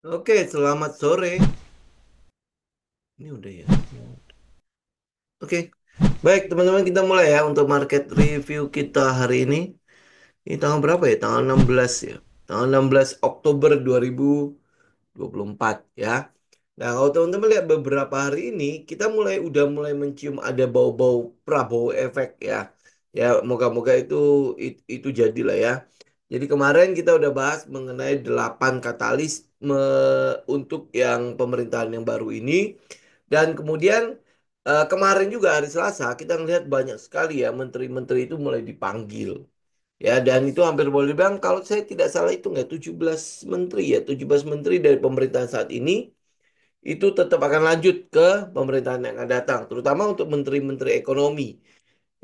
Oke, selamat sore. Ini udah ya. Oke, baik teman-teman kita mulai ya untuk market review kita hari ini. Ini tanggal berapa ya? Tanggal 16 ya. Tanggal 16 Oktober 2024 ya. Nah, kalau teman-teman lihat beberapa hari ini, kita udah mulai mencium ada bau-bau Prabowo efek ya. Ya, moga-moga itu jadilah ya. Jadi kemarin kita udah bahas mengenai 8 katalis untuk yang pemerintahan yang baru ini. Dan kemudian kemarin juga hari Selasa kita ngelihat banyak sekali ya menteri-menteri itu mulai dipanggil. Ya, dan itu hampir boleh dibilang kalau saya tidak salah itu nggak 17 menteri ya, 17 menteri dari pemerintahan saat ini itu tetap akan lanjut ke pemerintahan yang akan datang, terutama untuk menteri-menteri ekonomi.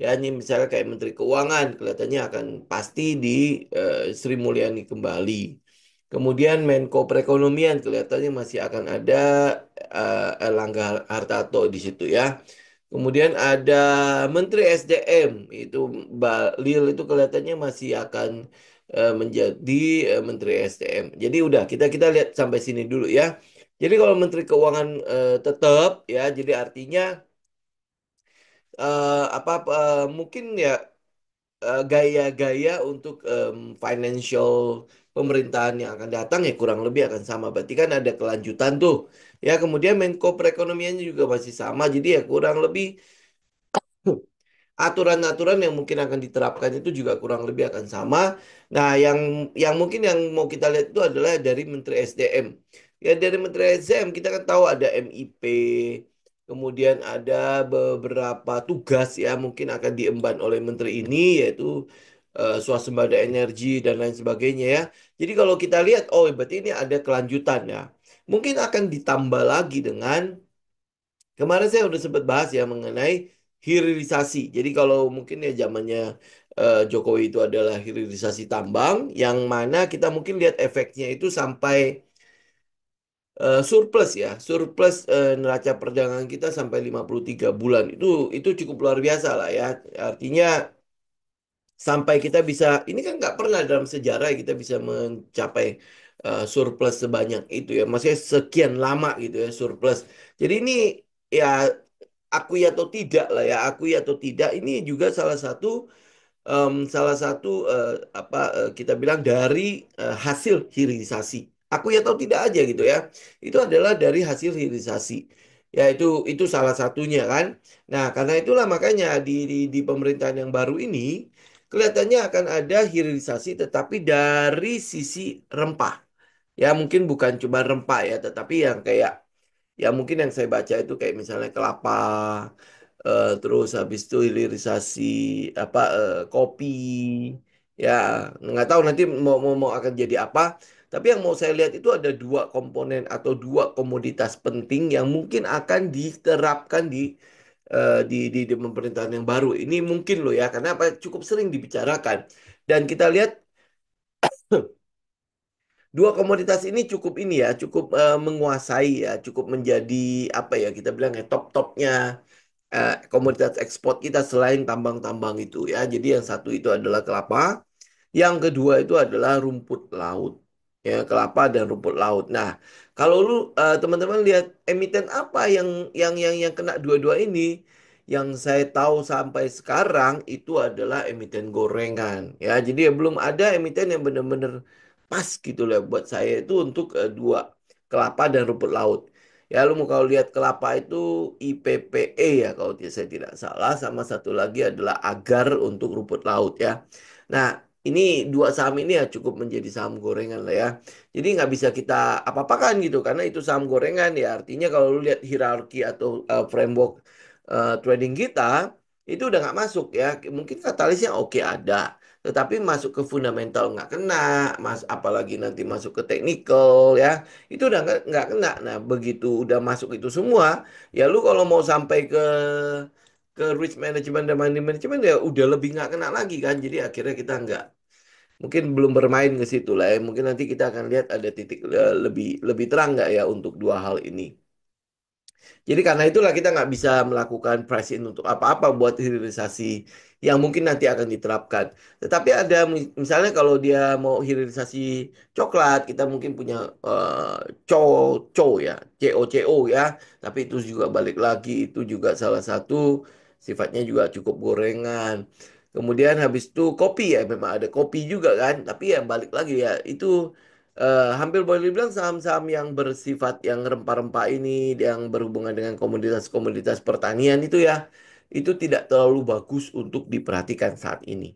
Ya, ini misalnya kayak Menteri Keuangan kelihatannya akan pasti di Sri Mulyani kembali. Kemudian Menko Perekonomian kelihatannya masih akan ada Erlangga Hartarto di situ ya. Kemudian ada Menteri SDM itu Lil itu kelihatannya masih akan menjadi Menteri SDM. Jadi udah kita lihat sampai sini dulu ya. Jadi kalau Menteri Keuangan tetap ya, jadi artinya mungkin ya gaya-gaya untuk financial pemerintahan yang akan datang ya kurang lebih akan sama. Berarti kan ada kelanjutan tuh. Ya, kemudian Menko Perekonomiannya juga masih sama. Jadi ya kurang lebih aturan-aturan yang mungkin akan diterapkan itu juga kurang lebih akan sama. Nah, yang mungkin yang mau kita lihat itu adalah dari Menteri SDM. Ya, dari Menteri SDM kita kan tahu ada MIP, kemudian ada beberapa tugas ya mungkin akan diemban oleh menteri ini yaitu swasembada energi dan lain sebagainya ya. Jadi kalau kita lihat, oh berarti ini ada kelanjutan ya. Mungkin akan ditambah lagi dengan kemarin saya udah sempat bahas ya mengenai hilirisasi. Jadi kalau mungkin ya zamannya Jokowi itu adalah hilirisasi tambang, yang mana kita mungkin lihat efeknya itu sampai surplus ya, surplus neraca perdagangan kita sampai 53 bulan. Itu cukup luar biasa lah ya. Artinya sampai kita bisa, ini kan nggak pernah dalam sejarah kita bisa mencapai surplus sebanyak itu ya. Maksudnya sekian lama gitu ya surplus. Jadi ini ya akui atau tidak lah ya, akui atau tidak ini juga salah satu kita bilang dari hasil hilirisasi. Akui atau tidak aja gitu ya. Itu adalah dari hasil hilirisasi. Ya itu salah satunya kan. Nah, karena itulah makanya di pemerintahan yang baru ini kelihatannya akan ada hilirisasi tetapi dari sisi rempah. Ya mungkin bukan cuma rempah ya, tetapi yang kayak ya mungkin yang saya baca itu kayak misalnya kelapa, terus habis itu hilirisasi kopi, ya nggak tahu nanti mau akan jadi apa. Tapi yang mau saya lihat itu ada dua komponen atau dua komoditas penting yang mungkin akan diterapkan di pemerintahan yang baru. Ini mungkin loh ya, karena apa cukup sering dibicarakan. Dan kita lihat dua komoditas ini cukup ini ya, cukup menguasai ya, cukup menjadi apa ya kita bilang ya top-topnya komoditas ekspor kita selain tambang-tambang itu ya. Jadi yang satu itu adalah kelapa, yang kedua itu adalah rumput laut. Ya, kelapa dan rumput laut. Nah, kalau teman-teman lihat emiten apa yang kena dua-dua ini, yang saya tahu sampai sekarang itu adalah emiten gorengan. Ya, jadi ya belum ada emiten yang benar-benar pas gitu lah buat saya itu untuk dua kelapa dan rumput laut. Ya, lu mau kalau lihat kelapa itu IPPE ya kalau saya tidak salah, sama satu lagi adalah agar untuk rumput laut ya. Nah, ini dua saham ini ya cukup menjadi saham gorengan lah ya. Jadi nggak bisa kita apa-apakan gitu karena itu saham gorengan ya. Artinya kalau lu lihat hierarki atau framework trading kita itu udah nggak masuk ya. Mungkin katalisnya oke ada, tetapi masuk ke fundamental nggak kena, apalagi nanti masuk ke technical ya, itu udah nggak kena. Nah begitu udah masuk itu semua, ya lu kalau mau sampai ke risk management dan money management ya udah lebih nggak kena lagi kan. Jadi akhirnya kita nggak mungkin belum bermain ke situ lah ya. Mungkin nanti kita akan lihat ada titik lebih lebih terang nggak ya untuk dua hal ini. Jadi karena itulah kita nggak bisa melakukan price in untuk apa-apa buat hilirisasi yang mungkin nanti akan diterapkan. Tetapi ada misalnya kalau dia mau hilirisasi coklat, kita mungkin punya co co ya, CO ya. Tapi itu juga balik lagi itu juga salah satu sifatnya juga cukup gorengan. Kemudian habis itu kopi ya, memang ada kopi juga kan. Tapi ya balik lagi ya itu hampir boleh dibilang saham-saham yang bersifat yang rempah-rempah ini, yang berhubungan dengan komoditas-komoditas pertanian itu ya, itu tidak terlalu bagus untuk diperhatikan saat ini.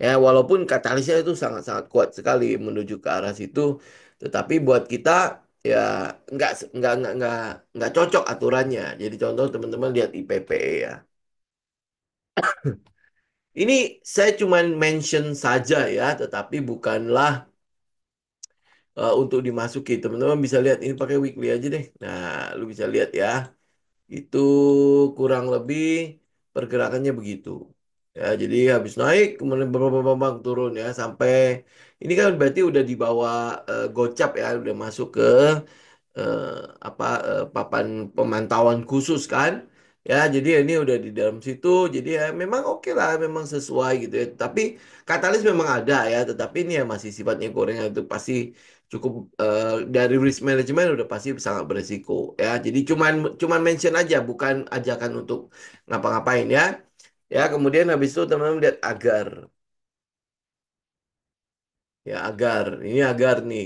Ya, walaupun katalisnya itu sangat-sangat kuat sekali menuju ke arah situ, tetapi buat kita ya nggak cocok aturannya. Jadi contoh teman-teman lihat IPPE ya. Ini saya cuman mention saja ya, tetapi bukanlah untuk dimasuki. Teman-teman bisa lihat ini pakai weekly aja deh. Nah, lu bisa lihat ya. Itu kurang lebih pergerakannya begitu. Ya, jadi habis naik kemudian bang turun ya sampai ini kan berarti udah di bawah gocap ya, udah masuk ke eh, papan pemantauan khusus kan. Ya, jadi ini udah di dalam situ. Jadi ya memang oke lah, memang sesuai gitu ya. Tapi katalis memang ada ya, tetapi ini ya masih sifatnya gorengan itu pasti cukup dari risk management udah pasti sangat beresiko ya. Jadi cuman mention aja, bukan ajakan untuk ngapa-ngapain ya. Ya, kemudian habis itu teman-teman lihat agar. Ya agar, ini agar nih.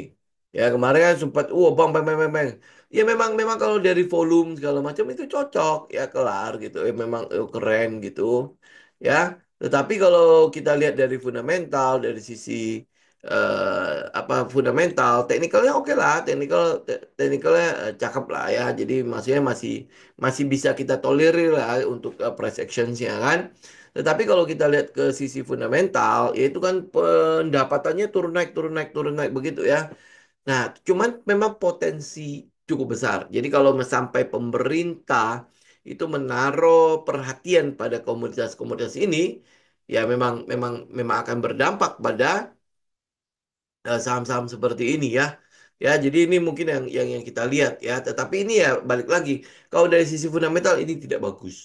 Ya kemarin kan sempat, bang, bang, bang, bang, bang. Ya memang kalau dari volume segala macam itu cocok, ya kelar gitu. Ya memang keren gitu. Ya, tetapi kalau kita lihat dari fundamental, dari sisi fundamental, teknikalnya oke lah, teknikalnya cakep lah ya. Jadi maksudnya masih masih bisa kita tolerir lah untuk price actions-nya kan. Tetapi kalau kita lihat ke sisi fundamental, ya itu kan pendapatannya turun naik, turun naik, turun naik begitu ya. Nah, cuman memang potensi cukup besar. Jadi kalau sampai pemerintah itu menaruh perhatian pada komoditas-komoditas ini, ya memang akan berdampak pada saham-saham seperti ini ya. Ya, jadi ini mungkin yang kita lihat ya. Tetapi ini ya balik lagi, kalau dari sisi fundamental ini tidak bagus.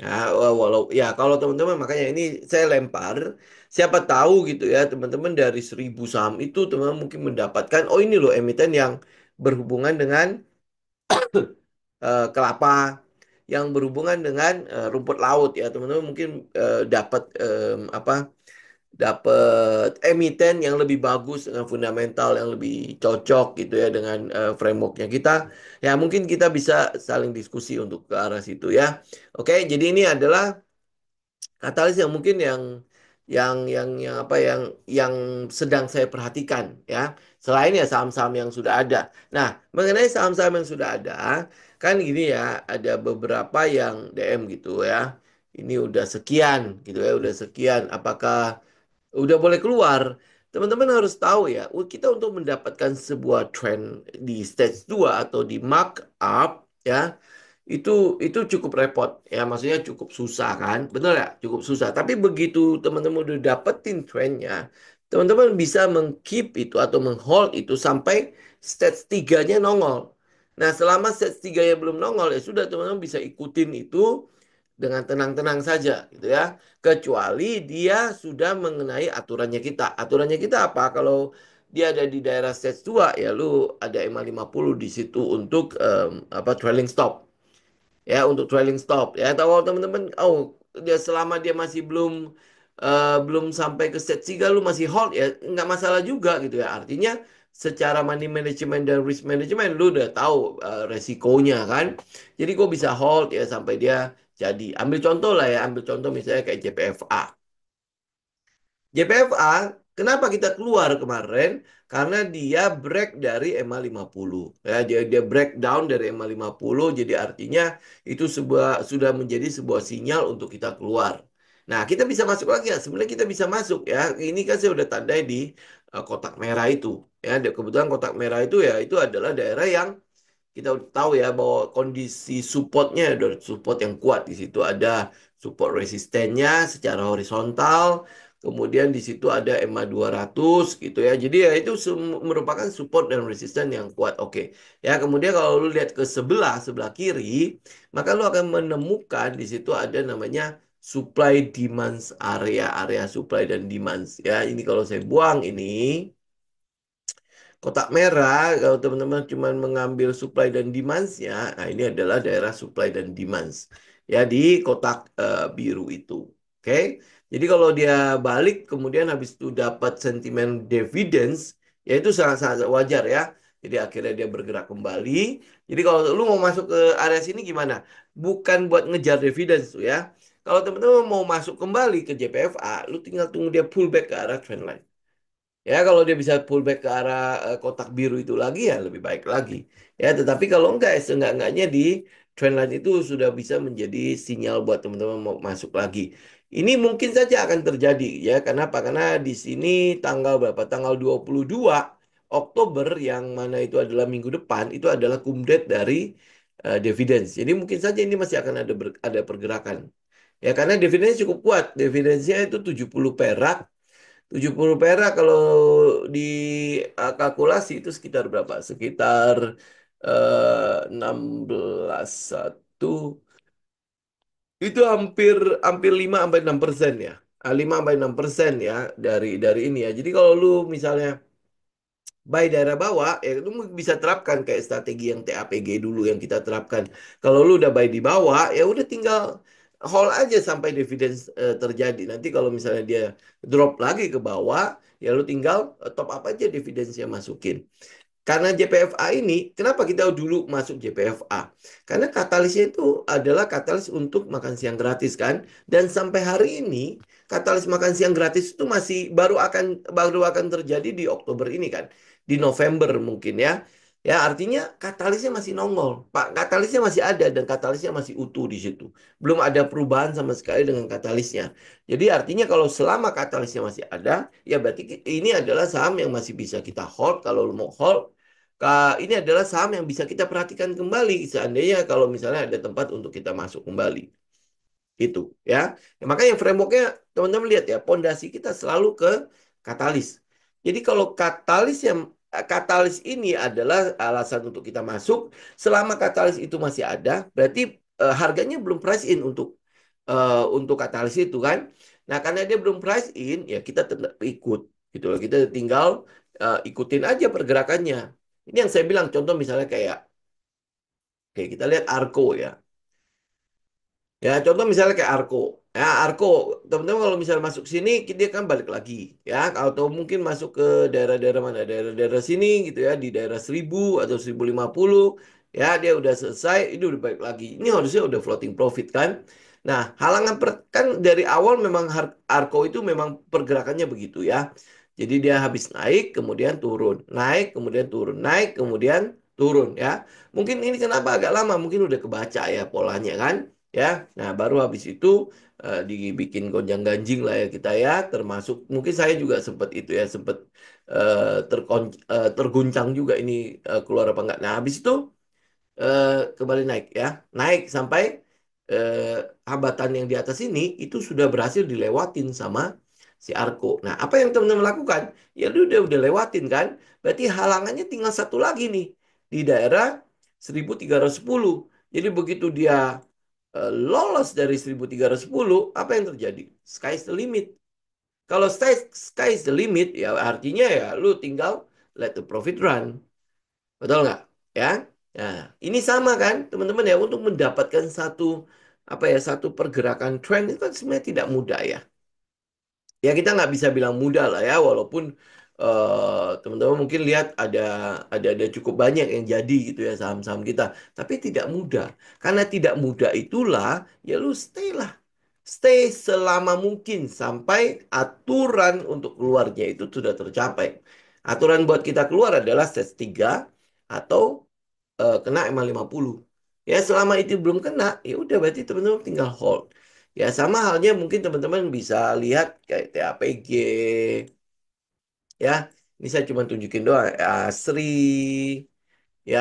Ya, walau ya kalau teman-teman makanya ini saya lempar, siapa tahu gitu ya teman-teman dari 1.000 saham itu teman-teman mungkin mendapatkan oh ini loh emiten yang berhubungan dengan kelapa, yang berhubungan dengan rumput laut ya teman-teman mungkin dapat dapat emiten yang lebih bagus dengan fundamental yang lebih cocok gitu ya dengan frameworknya kita. Ya mungkin kita bisa saling diskusi untuk ke arah situ ya. Oke, jadi ini adalah katalis yang mungkin yang apa yang sedang saya perhatikan ya. Selain ya saham-saham yang sudah ada. Nah, mengenai saham-saham yang sudah ada, kan gini ya, ada beberapa yang DM gitu ya. Ini udah sekian gitu ya, udah sekian. Apakah udah boleh keluar? Teman-teman harus tahu ya, kita untuk mendapatkan sebuah trend di stage 2 atau di markup ya, itu itu cukup repot ya maksudnya cukup susah kan bener ya cukup susah tapi begitu teman-teman udah dapetin trennya teman-teman bisa mengkeep itu atau menghold itu sampai stage tiganya nongol nah selama stage 3 nya belum nongol ya sudah teman-teman bisa ikutin itu dengan tenang-tenang saja gitu ya kecuali dia sudah mengenai aturannya kita apa kalau dia ada di daerah stage 2 ya lu ada EMA 50 di situ untuk trailing stop ya untuk trailing stop ya atau kalau teman-teman dia selama dia masih belum sampai ke set 3 lu masih hold ya nggak masalah juga gitu ya artinya secara money management dan risk management lu udah tahu resikonya kan jadi gue bisa hold ya sampai dia jadi ambil contoh lah ya ambil contoh misalnya kayak JPFA JPFA, kenapa kita keluar kemarin? Karena dia break dari EMA 50. Ya, dia breakdown dari EMA 50, jadi artinya itu sudah menjadi sebuah sinyal untuk kita keluar. Nah, kita bisa masuk lagi ya. Sebenarnya kita bisa masuk ya. Ini kan saya udah tandai di kotak merah itu. Ya, kebetulan kotak merah itu ya itu adalah daerah yang kita udah tahu ya bahwa kondisi supportnya ada support yang kuat di situ ada support resistennya secara horizontal kemudian di situ ada MA 200 gitu ya. Jadi ya itu merupakan support dan resistance yang kuat. Oke. Ya, kemudian kalau lu lihat ke sebelah kiri, maka lu akan menemukan di situ ada namanya supply demand area supply dan demand. Ya, ini kalau saya buang ini kotak merah, kalau teman-teman cuma mengambil supply dan demand-nya, nah ini adalah daerah supply dan demand. Ya, di kotak biru itu. Oke. Jadi kalau dia balik, kemudian habis itu dapat sentimen dividends, ya itu sangat-sangat wajar ya. Jadi akhirnya dia bergerak kembali. Jadi kalau lu mau masuk ke area sini gimana? Bukan buat ngejar dividends tuh ya. Kalau teman-teman mau masuk kembali ke JPFA, lu tinggal tunggu dia pullback ke arah trendline. Ya, kalau dia bisa pullback ke arah kotak biru itu lagi ya lebih baik lagi. Ya, tetapi kalau enggak, ya seenggak-enggaknya di trendline itu sudah bisa menjadi sinyal buat teman-teman mau masuk lagi. Ini mungkin saja akan terjadi ya. Kenapa? Karena di sini tanggal berapa? Tanggal 22 Oktober yang mana itu adalah minggu depan itu adalah cum date dari dividends. Jadi mungkin saja ini masih akan ada pergerakan. Ya, karena dividennya cukup kuat. Dividendnya itu 70 perak 70 perak kalau di kalkulasi itu sekitar berapa? Sekitar 16,1 itu hampir hampir 5 sampai 6% ya. 5 sampai 6% ya dari ini ya. Jadi kalau lu misalnya buy daerah bawah, ya lu bisa terapkan kayak strategi yang TAPG dulu yang kita terapkan. Kalau lu udah buy di bawah, ya udah tinggal hold aja sampai dividen terjadi. Nanti kalau misalnya dia drop lagi ke bawah, ya lu tinggal top up aja dividensnya masukin. Karena JPFA ini, kenapa kita dulu masuk JPFA? Karena katalisnya itu adalah katalis untuk makan siang gratis kan. Dan sampai hari ini, katalis makan siang gratis itu masih baru akan terjadi di Oktober ini kan. Di November mungkin ya. Ya artinya katalisnya masih nongol. Pak, katalisnya masih ada dan katalisnya masih utuh di situ. Belum ada perubahan sama sekali dengan katalisnya. Jadi artinya kalau selama katalisnya masih ada, ya berarti ini adalah saham yang masih bisa kita hold. Kalau lu mau hold, ini adalah saham yang bisa kita perhatikan kembali seandainya kalau misalnya ada tempat untuk kita masuk kembali. Itu ya. Ya, makanya frameworknya teman-teman lihat ya, pondasi kita selalu ke katalis. Jadi kalau katalis ini adalah alasan untuk kita masuk, selama katalis itu masih ada, berarti harganya belum price in untuk katalis itu kan. Nah, karena dia belum price in, ya kita tetap ikut gitu loh. Kita tinggal ikutin aja pergerakannya. Ini yang saya bilang contoh misalnya kayak kita lihat Arko ya. Ya, contoh misalnya kayak Arko. Ya, Arko, teman-teman kalau misalnya masuk sini, dia kan balik lagi. Ya, atau mungkin masuk ke daerah-daerah mana? Daerah-daerah sini gitu ya, di daerah 1000 atau 1050. Ya, dia udah selesai, itu udah balik lagi. Ini harusnya udah floating profit kan. Nah, kan dari awal memang Arko itu memang pergerakannya begitu ya. Jadi dia habis naik, kemudian turun. Naik, kemudian turun. Naik, kemudian turun ya. Mungkin ini kenapa agak lama? Mungkin udah kebaca ya polanya kan ya. Nah, baru habis itu dibikin gonjang-ganjing lah ya kita ya, termasuk mungkin saya juga sempat itu ya, sempat terguncang juga ini keluar apa enggak. Nah, habis itu eh, kembali naik ya. Naik sampai eh, hambatan yang di atas ini itu sudah berhasil dilewatin sama si Arko. Nah, apa yang teman-teman lakukan? Ya lu udah lewatin kan? Berarti halangannya tinggal satu lagi nih di daerah 1310. Jadi begitu dia lolos dari 1310, apa yang terjadi? Sky's the limit. Kalau sky is the limit, ya artinya ya lu tinggal let the profit run. Betul nggak? Ya. Nah, ini sama kan, teman-teman ya, untuk mendapatkan satu pergerakan trend itu kan sebenarnya tidak mudah ya. Ya kita nggak bisa bilang mudah lah ya, walaupun teman-teman mungkin lihat ada cukup banyak yang jadi gitu ya saham-saham kita, tapi tidak mudah. Karena tidak mudah itulah, ya lu stay lah. Stay selama mungkin sampai aturan untuk keluarnya itu sudah tercapai. Aturan buat kita keluar adalah stage 3 atau kena MA 50. Ya selama itu belum kena, ya udah berarti teman-teman tinggal hold. Ya sama halnya mungkin teman-teman bisa lihat kayak TAPG ya. Ini saya cuma tunjukin doang. Asri ya.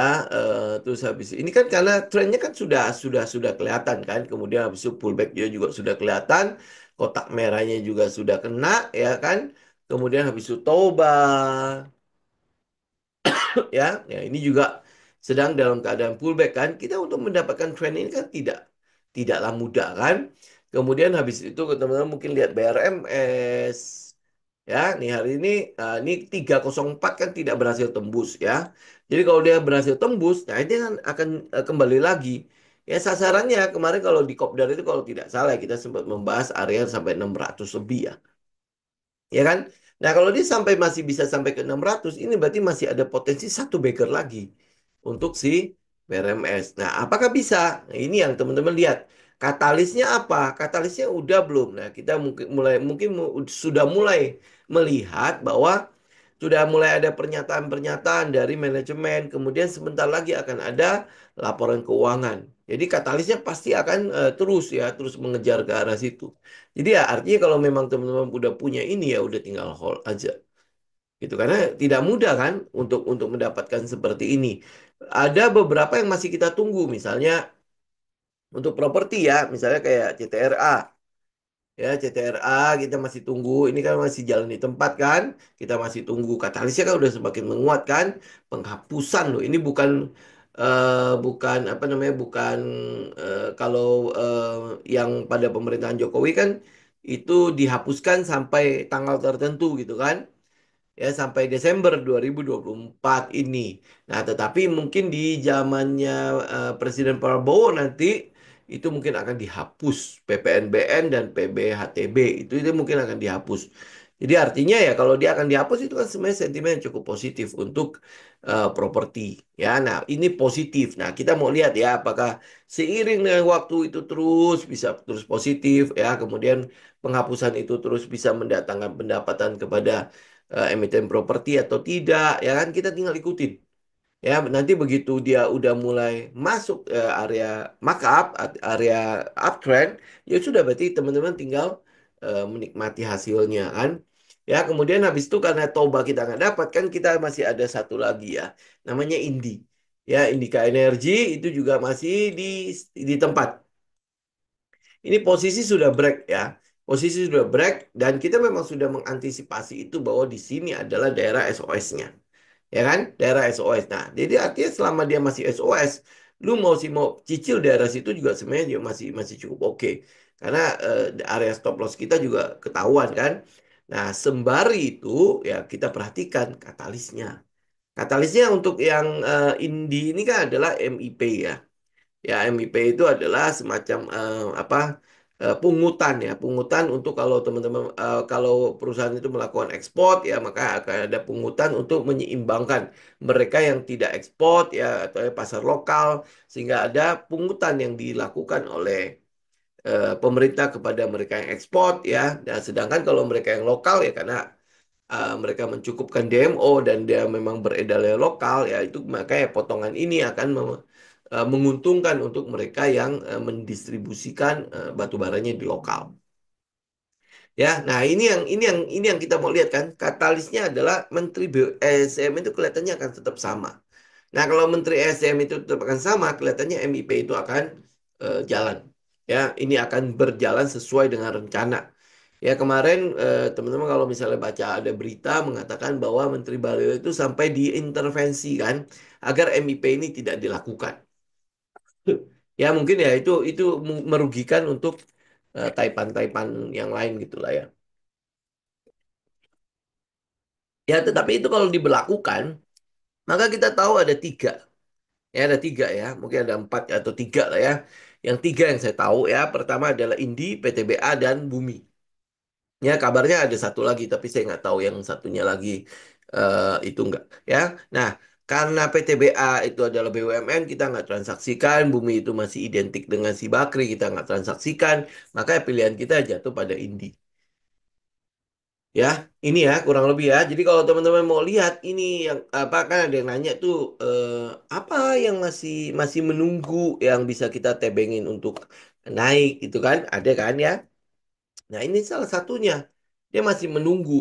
Terus habis ini kan karena trennya kan sudah kelihatan kan, kemudian habis itu pullback dia juga sudah kelihatan, kotak merahnya juga sudah kena, ya kan, kemudian habis itu toba, ya, ya ini juga sedang dalam keadaan pullback kan. Kita untuk mendapatkan tren ini kan tidaklah mudah kan. Kemudian habis itu teman-teman mungkin lihat BRMS, ya, nih hari ini ini 304 kan tidak berhasil tembus ya. Jadi kalau dia berhasil tembus, nah ini kan akan kembali lagi. Ya sasarannya kemarin kalau di Kopdar itu kalau tidak salah kita sempat membahas area sampai 600 lebih ya. Ya kan? Nah, kalau dia sampai masih bisa sampai ke 600, ini berarti masih ada potensi satu backer lagi untuk si BRMS. Nah, apakah bisa? Nah, ini yang teman-teman lihat. Katalisnya apa? Katalisnya udah belum? Nah, kita sudah mulai melihat bahwa sudah mulai ada pernyataan-pernyataan dari manajemen. Kemudian sebentar lagi akan ada laporan keuangan. Jadi katalisnya pasti akan terus ya, terus mengejar ke arah situ. Jadi ya artinya kalau memang teman-teman udah punya ini ya udah tinggal hold aja gitu karena tidak mudah kan untuk mendapatkan seperti ini. Ada beberapa yang masih kita tunggu misalnya untuk properti ya, misalnya kayak CTRA. Ya, CTRA kita masih tunggu. Ini kan masih jalan di tempat kan. Kita masih tunggu. Katalisnya kan udah semakin menguat kan. Penghapusan loh. Ini bukan apa namanya? Bukan kalau yang pada pemerintahan Jokowi kan itu dihapuskan sampai tanggal tertentu gitu kan, ya sampai Desember 2024 ini. Nah, tetapi mungkin di zamannya Presiden Prabowo nanti itu mungkin akan dihapus PPNBM dan PBHTB itu mungkin akan dihapus. Jadi artinya ya kalau dia akan dihapus itu kan sebenarnya sentimen yang cukup positif untuk properti ya. Nah, ini positif. Nah, kita mau lihat ya apakah seiring dengan waktu itu terus bisa terus positif ya, kemudian penghapusan itu terus bisa mendatangkan pendapatan kepada emiten properti atau tidak ya kan kita tinggal ikutin ya nanti begitu dia udah mulai masuk area markup area uptrend ya sudah berarti teman-teman tinggal menikmati hasilnya kan ya. Kemudian habis itu karena toba kita nggak dapat kan kita masih ada satu lagi ya namanya Indi ya, Indika Energi itu juga masih di tempat. Ini posisi sudah break ya. Posisi sudah break dan kita memang sudah mengantisipasi itu bahwa di sini adalah daerah SOS-nya. Ya kan? Daerah SOS. Nah, jadi artinya selama dia masih SOS, lu mau cicil daerah situ juga sebenarnya juga masih masih cukup oke. Karena area stop loss kita juga ketahuan kan. Nah, sembari itu ya kita perhatikan katalisnya. Katalisnya untuk yang Indi ini kan adalah MIP ya. Ya, MIP itu adalah semacam apa pungutan ya, pungutan untuk kalau teman-teman kalau perusahaan itu melakukan ekspor ya maka akan ada pungutan untuk menyeimbangkan mereka yang tidak ekspor ya atau pasar lokal sehingga ada pungutan yang dilakukan oleh pemerintah kepada mereka yang ekspor ya. Dan sedangkan kalau mereka yang lokal ya karena mereka mencukupkan DMO dan dia memang beredarnya lokal ya itu makanya potongan ini akan menguntungkan untuk mereka yang mendistribusikan batu baranya di lokal. Ya, nah ini yang kita mau lihat kan katalisnya adalah Menteri ESDM itu kelihatannya akan tetap sama. Nah, kalau Menteri ESDM itu tetap akan sama, kelihatannya MIP itu akan jalan. Ya, ini akan berjalan sesuai dengan rencana. Ya, kemarin teman-teman kalau misalnya baca ada berita mengatakan bahwa Menteri Bahlil itu sampai diintervensi kan agar MIP ini tidak dilakukan. Ya, mungkin ya itu merugikan untuk Taipan-Taipan yang lain gitulah ya. Ya, tetapi itu kalau diberlakukan, maka kita tahu ada tiga. Ya ada tiga ya, mungkin ada empat atau tiga lah ya. Yang tiga yang saya tahu ya, pertama adalah Indi, PTBA dan Bumi. Ya kabarnya ada satu lagi, tapi saya nggak tahu yang satunya lagi itu enggak. Ya, nah karena PTBA itu adalah BUMN kita nggak transaksikan, Bumi itu masih identik dengan si Bakri kita nggak transaksikan, maka pilihan kita jatuh pada Indi. Ya, ini ya kurang lebih ya. Jadi kalau teman-teman mau lihat ini yang apa kan ada yang nanya tuh apa yang masih masih menunggu yang bisa kita tebengin untuk naik itu kan ada kan ya. Nah, ini salah satunya. Dia masih menunggu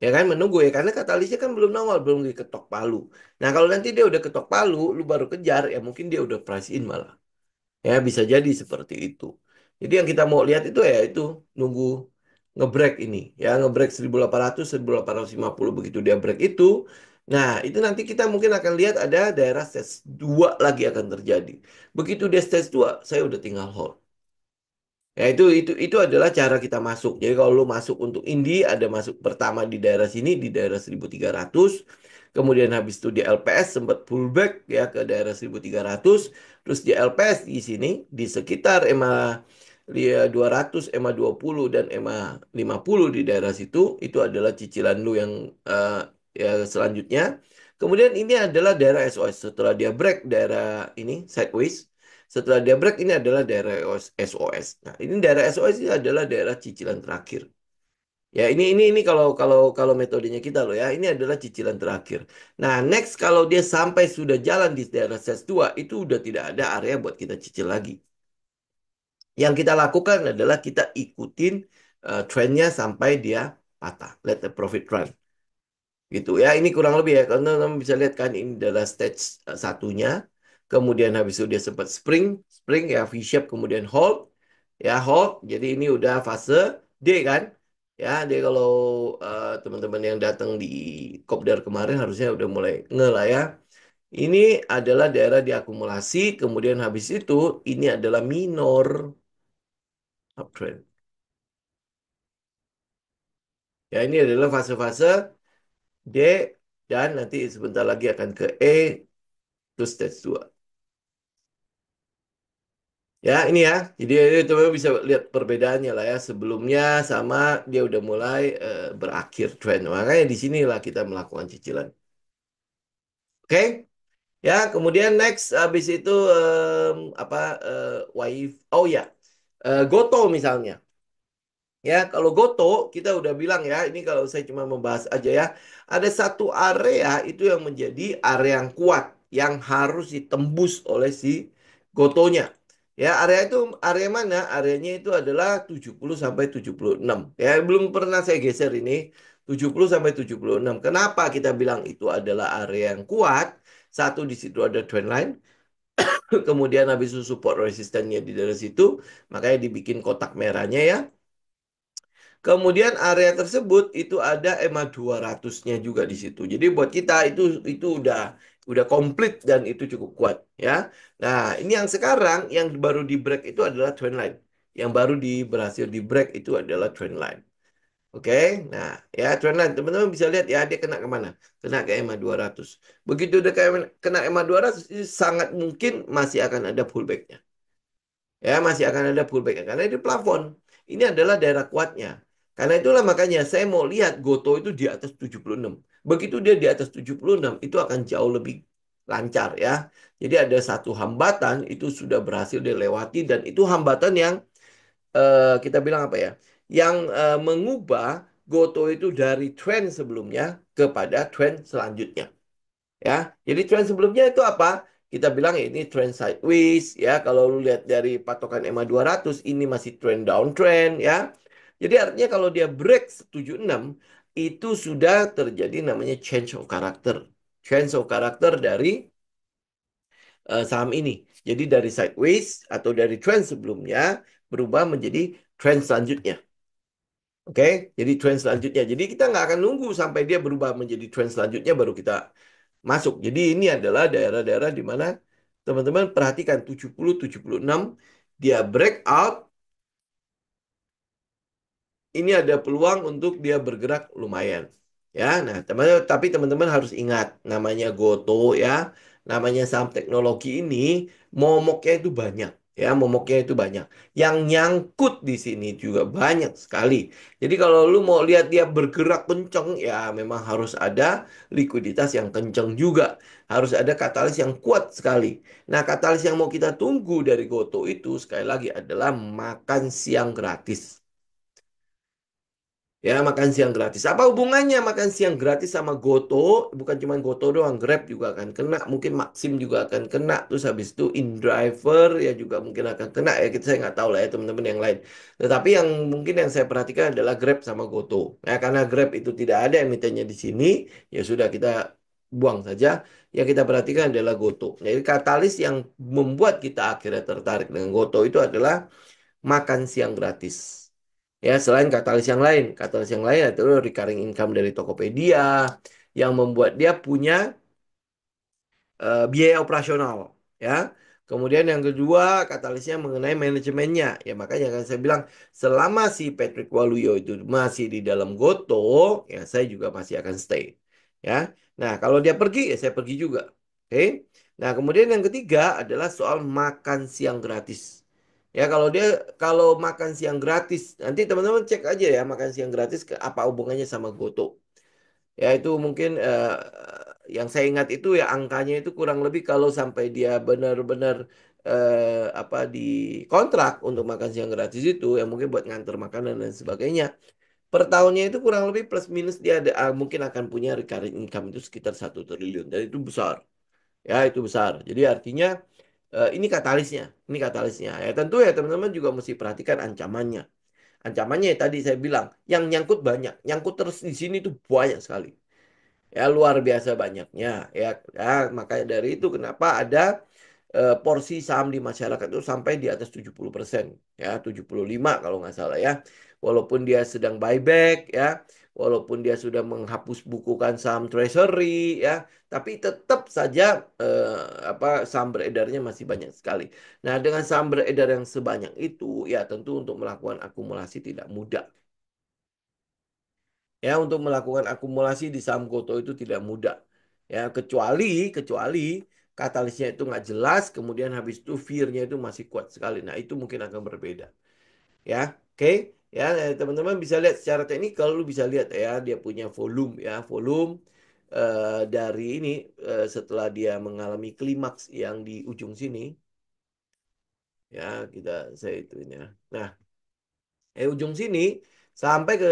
Ya kan menunggu ya karena katalisnya kan belum nongol, belum diketok palu. Nah, kalau nanti dia udah ketok palu, lu baru kejar ya mungkin dia udah price in malah. Ya, bisa jadi seperti itu. Jadi yang kita mau lihat itu ya itu nunggu ngebreak ini. Ya, ngebreak 1800, 1850 begitu dia break itu. Nah, itu nanti kita mungkin akan lihat ada daerah stage 2 lagi akan terjadi. Begitu dia stage 2 saya udah tinggal hold. Ya itu adalah cara kita masuk. Jadi kalau lu masuk untuk indie ada masuk pertama di daerah sini di daerah 1300. Kemudian habis itu di LPS sempat pullback ya ke daerah 1300. Terus di LPS di sini di sekitar EMA 200, EMA 20 dan EMA 50 di daerah situ itu adalah cicilan lu yang ya selanjutnya. Kemudian ini adalah daerah SOS setelah dia break daerah ini sideways. Setelah dia break ini adalah daerah SOS. Nah, ini daerah SOS ini adalah daerah cicilan terakhir. Ya, ini kalau kalau kalau metodenya kita loh ya, ini adalah cicilan terakhir. Nah, next kalau dia sampai sudah jalan di daerah ses 2 itu udah tidak ada area buat kita cicil lagi. Yang kita lakukan adalah kita ikutin trennya sampai dia patah. Let the profit run. Gitu ya, ini kurang lebih ya. Karena teman bisa lihat kan ini adalah stage satunya. Kemudian habis itu dia sempat spring ya V-shape kemudian hold. Ya hold. Jadi ini udah fase D kan. Ya, dia kalau teman-teman yang datang di Kopdar kemarin harusnya udah mulai nge lah ya. Ini adalah daerah diakumulasi, kemudian habis itu ini adalah minor uptrend. Ya, ini adalah fase-fase D dan nanti sebentar lagi akan ke E terus stage 2. Ya, ini ya. Jadi teman bisa lihat perbedaannya lah ya. Sebelumnya sama dia udah mulai berakhir trend. Makanya di sinilah kita melakukan cicilan. Oke? Ya, kemudian next habis itu apa Wave. Oh ya. Goto misalnya. Ya, kalau Goto kita udah bilang ya, ini kalau saya cuma membahas aja ya, ada satu area itu yang menjadi area yang kuat yang harus ditembus oleh si Gotonya. Ya, area itu area mana? Areanya itu adalah 70 sampai 76. Ya, belum pernah saya geser ini 70 sampai 76. Kenapa kita bilang itu adalah area yang kuat? Satu di situ ada trendline, kemudian habis itu support resistennya di daerah situ, makanya dibikin kotak merahnya ya. Kemudian area tersebut itu ada EMA 200-nya juga di situ. Jadi buat kita itu udah komplit dan itu cukup kuat ya. Nah, ini yang sekarang yang baru di break itu adalah trendline. Yang baru berhasil di break itu adalah trendline. Oke. Nah, ya trendline teman-teman bisa lihat ya dia kena kemana? Kena ke EMA 200. Begitu udah kena EMA 200 itu sangat mungkin masih akan ada pullback-nya. Ya, masih akan ada pullback karena ini plafon. Ini adalah daerah kuatnya. Karena itulah makanya saya mau lihat Goto itu di atas 76. Begitu dia di atas 76, itu akan jauh lebih lancar ya. Jadi ada satu hambatan itu sudah berhasil dilewati dan itu hambatan yang kita bilang apa ya? Yang mengubah Goto itu dari tren sebelumnya kepada tren selanjutnya. Ya, jadi tren sebelumnya itu apa? Kita bilang ini trend sideways ya. Kalau lu lihat dari patokan EMA 200 ini masih trend downtrend ya. Jadi artinya kalau dia break 76 itu sudah terjadi namanya change of character. Change of character dari saham ini. Jadi dari sideways atau dari trend sebelumnya berubah menjadi trend selanjutnya. Oke, jadi trend selanjutnya. Jadi kita nggak akan nunggu sampai dia berubah menjadi trend selanjutnya baru kita masuk. Jadi ini adalah daerah-daerah di mana teman-teman perhatikan 70-76 dia breakout, ini ada peluang untuk dia bergerak lumayan. Ya, nah teman-teman tapi teman-teman harus ingat namanya Goto ya, namanya saham teknologi ini momoknya itu banyak. Ya, momoknya itu banyak. Yang nyangkut di sini juga banyak sekali. Jadi kalau lu mau lihat dia bergerak kenceng, ya memang harus ada likuiditas yang kenceng juga. Harus ada katalis yang kuat sekali. Nah, katalis yang mau kita tunggu dari Goto itu sekali lagi adalah makan siang gratis. Ya, makan siang gratis. Apa hubungannya makan siang gratis sama Goto? Bukan cuma Goto doang, Grab juga akan kena, mungkin Maxim juga akan kena. Terus habis itu InDriver ya juga mungkin akan kena ya. Kita saya nggak tahu lah ya teman-teman yang lain. Tetapi yang mungkin yang saya perhatikan adalah Grab sama Goto. Ya, karena Grab itu tidak ada emitennya di sini, ya sudah kita buang saja. Yang kita perhatikan adalah Goto. Jadi katalis yang membuat kita akhirnya tertarik dengan Goto itu adalah makan siang gratis. Ya, selain katalis yang lain itu recurring income dari Tokopedia yang membuat dia punya biaya operasional, ya. Kemudian yang kedua, katalisnya mengenai manajemennya. Ya, makanya kan saya bilang selama si Patrick Waluyo itu masih di dalam Goto, ya saya juga masih akan stay. Ya. Nah, kalau dia pergi, ya saya pergi juga. Oke. Nah, kemudian yang ketiga adalah soal makan siang gratis. Ya, kalau makan siang gratis, nanti teman-teman cek aja ya makan siang gratis ke apa hubungannya sama Goto. Ya itu mungkin yang saya ingat itu ya angkanya itu kurang lebih kalau sampai dia benar-benar apa di kontrak untuk makan siang gratis itu ya mungkin buat nganter makanan dan sebagainya. Per tahunnya itu kurang lebih plus minus dia ada, mungkin akan punya recurring income itu sekitar 1 triliun dan itu besar. Ya itu besar. Jadi artinya ini katalisnya, ini katalisnya. Ya tentu ya teman-teman juga mesti perhatikan ancamannya. Ancamannya ya tadi saya bilang, yang nyangkut banyak, nyangkut terus di sini tuh banyak sekali. Ya luar biasa banyaknya ya, ya makanya dari itu kenapa ada porsi saham di masyarakat itu sampai di atas 70%, ya 75 kalau nggak salah ya, walaupun dia sedang buyback ya, walaupun dia sudah menghapus bukukan saham treasury ya, tapi tetap saja eh, apa saham beredarnya masih banyak sekali. Nah dengan saham beredar yang sebanyak itu ya tentu untuk melakukan akumulasi tidak mudah. Ya untuk melakukan akumulasi di saham Goto itu tidak mudah. Ya kecuali kecuali katalisnya itu nggak jelas, kemudian habis itu fear-nya itu masih kuat sekali. Nah itu mungkin akan berbeda. Ya, oke. Ya teman-teman bisa lihat secara teknikal, lu bisa lihat ya dia punya volume ya volume dari ini setelah dia mengalami klimaks yang di ujung sini. Ya saya ituin ya. Nah ujung sini sampai ke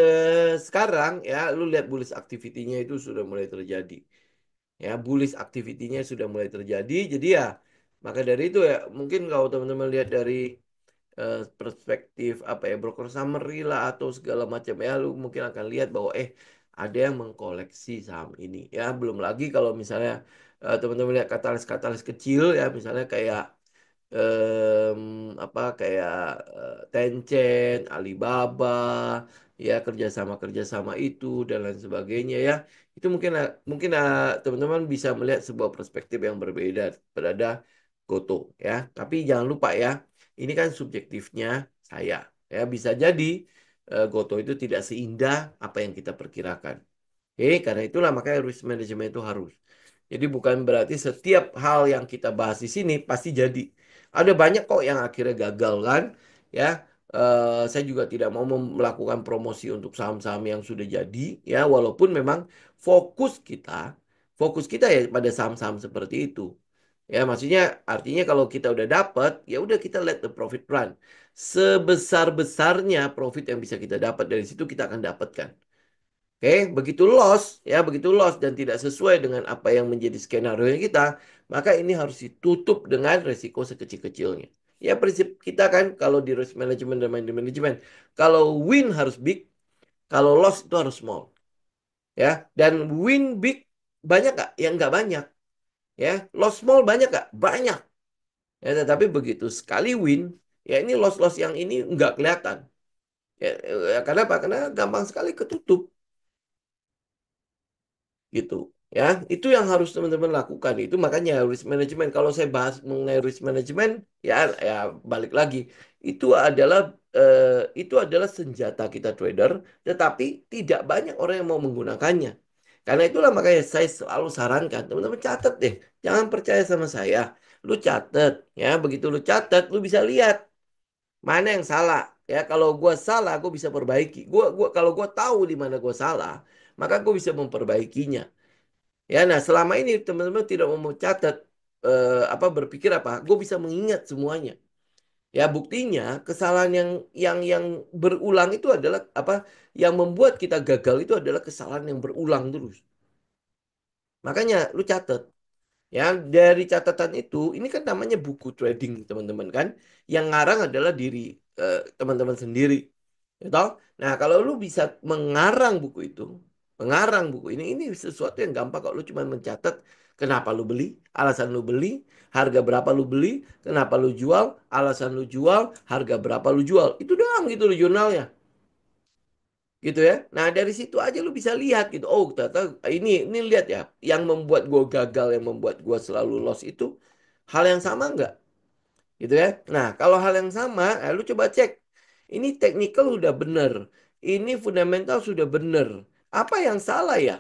sekarang ya lu lihat bullish activity-nya itu sudah mulai terjadi. Ya bullish activity-nya sudah mulai terjadi. Jadi ya maka dari itu ya mungkin kalau teman-teman lihat dari perspektif apa ya broker summary lah atau segala macam ya lu mungkin akan lihat bahwa ada yang mengkoleksi saham ini ya belum lagi kalau misalnya teman-teman lihat katalis-katalis kecil ya misalnya kayak em, apa kayak Tencent, Alibaba, ya kerjasama-kerjasama itu dan lain sebagainya ya. Itu mungkin teman-teman bisa melihat sebuah perspektif yang berbeda pada Goto ya. Tapi jangan lupa ya, ini kan subjektifnya saya. Ya bisa jadi Goto itu tidak seindah apa yang kita perkirakan. Oke, karena itulah makanya risk management itu harus. Jadi bukan berarti setiap hal yang kita bahas di sini pasti jadi. Ada banyak kok yang akhirnya gagal kan, ya. Saya juga tidak mau melakukan promosi untuk saham-saham yang sudah jadi, ya. Walaupun memang fokus kita, fokus kita ya pada saham-saham seperti itu. Ya, maksudnya artinya kalau kita udah dapat, ya udah kita let the profit run. Sebesar-besarnya profit yang bisa kita dapat dari situ kita akan dapatkan. Oke, begitu loss dan tidak sesuai dengan apa yang menjadi skenario kita, maka ini harus ditutup dengan resiko sekecil-kecilnya. Ya prinsip kita kan kalau di risk management dan mind management, kalau win harus big, kalau loss itu harus small. Ya, dan win big banyak nggak? Ya nggak banyak. Ya, loss small banyak nggak? Banyak. Ya, tetapi begitu sekali win, ya ini loss-loss yang ini nggak kelihatan. Ya, karena apa? Karena gampang sekali ketutup. Gitu ya, itu yang harus teman-teman lakukan. Itu makanya risk management, kalau saya bahas mengenai risk management ya ya balik lagi, itu adalah itu adalah senjata kita trader, tetapi tidak banyak orang yang mau menggunakannya. Karena itulah makanya saya selalu sarankan teman-teman catat deh, jangan percaya sama saya, lu catat ya, begitu lu catat lu bisa lihat mana yang salah. Ya kalau gua salah gua bisa perbaiki, gua kalau gua tahu di mana gua salah maka gue bisa memperbaikinya. Ya, nah selama ini teman-teman tidak mau mencatat apa berpikir apa, gue bisa mengingat semuanya. Ya buktinya kesalahan yang berulang itu adalah apa? Yang membuat kita gagal itu adalah kesalahan yang berulang terus. Makanya lu catat. Ya, dari catatan itu, ini kan namanya buku trading, teman-teman kan. Yang ngarang adalah diri teman-teman sendiri. Ya toh? Nah, kalau lu bisa mengarang buku itu, mengarang buku ini sesuatu yang gampang kok. Lu cuma mencatat kenapa lu beli, alasan lu beli, harga berapa lu beli, kenapa lu jual, alasan lu jual, harga berapa lu jual. Itu doang gitu loh jurnalnya. Gitu ya. Nah, dari situ aja lu bisa lihat gitu. Oh, ternyata ini lihat ya, yang membuat gue gagal, yang membuat gue selalu loss itu hal yang sama nggak? Gitu ya. Nah, kalau hal yang sama, lu coba cek. Ini technical udah bener. Ini fundamental sudah bener. Apa yang salah ya?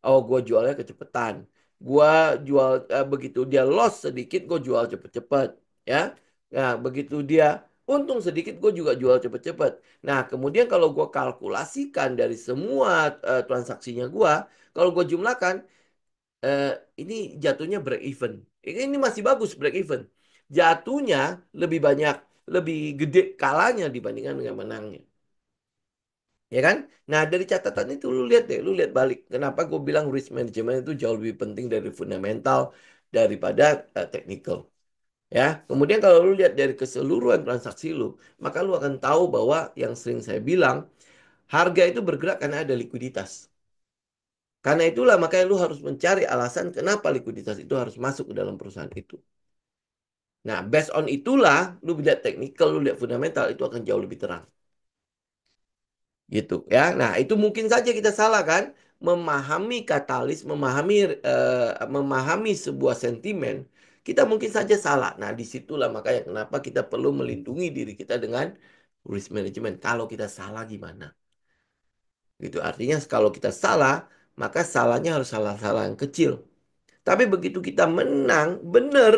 Oh, gue jualnya kecepatan. Gue jual begitu dia loss sedikit, gue jual cepet-cepet. Ya. Nah, begitu dia untung sedikit, gue juga jual cepet-cepet. Nah, kemudian kalau gue kalkulasikan dari semua transaksinya gue, kalau gue jumlahkan, eh, ini jatuhnya break even. Ini masih bagus break even. Jatuhnya lebih banyak, lebih gede kalahnya dibandingkan dengan menangnya. Ya kan? Nah, dari catatan itu lu lihat deh, lu lihat balik. Kenapa gue bilang risk management itu jauh lebih penting dari fundamental daripada technical. Ya, kemudian kalau lu lihat dari keseluruhan transaksi lu, maka lu akan tahu bahwa yang sering saya bilang, harga itu bergerak karena ada likuiditas. Karena itulah makanya lu harus mencari alasan kenapa likuiditas itu harus masuk ke dalam perusahaan itu. Nah, based on itulah, lu lihat teknikal, lu lihat fundamental, itu akan jauh lebih terang. Gitu ya. Nah, itu mungkin saja kita salah kan? Memahami katalis, memahami sebuah sentimen, kita mungkin saja salah. Nah, disitulah makanya kenapa kita perlu melindungi diri kita dengan risk management. Kalau kita salah gimana? Gitu. Artinya kalau kita salah, maka salahnya harus salah-salah yang kecil. Tapi begitu kita menang, benar,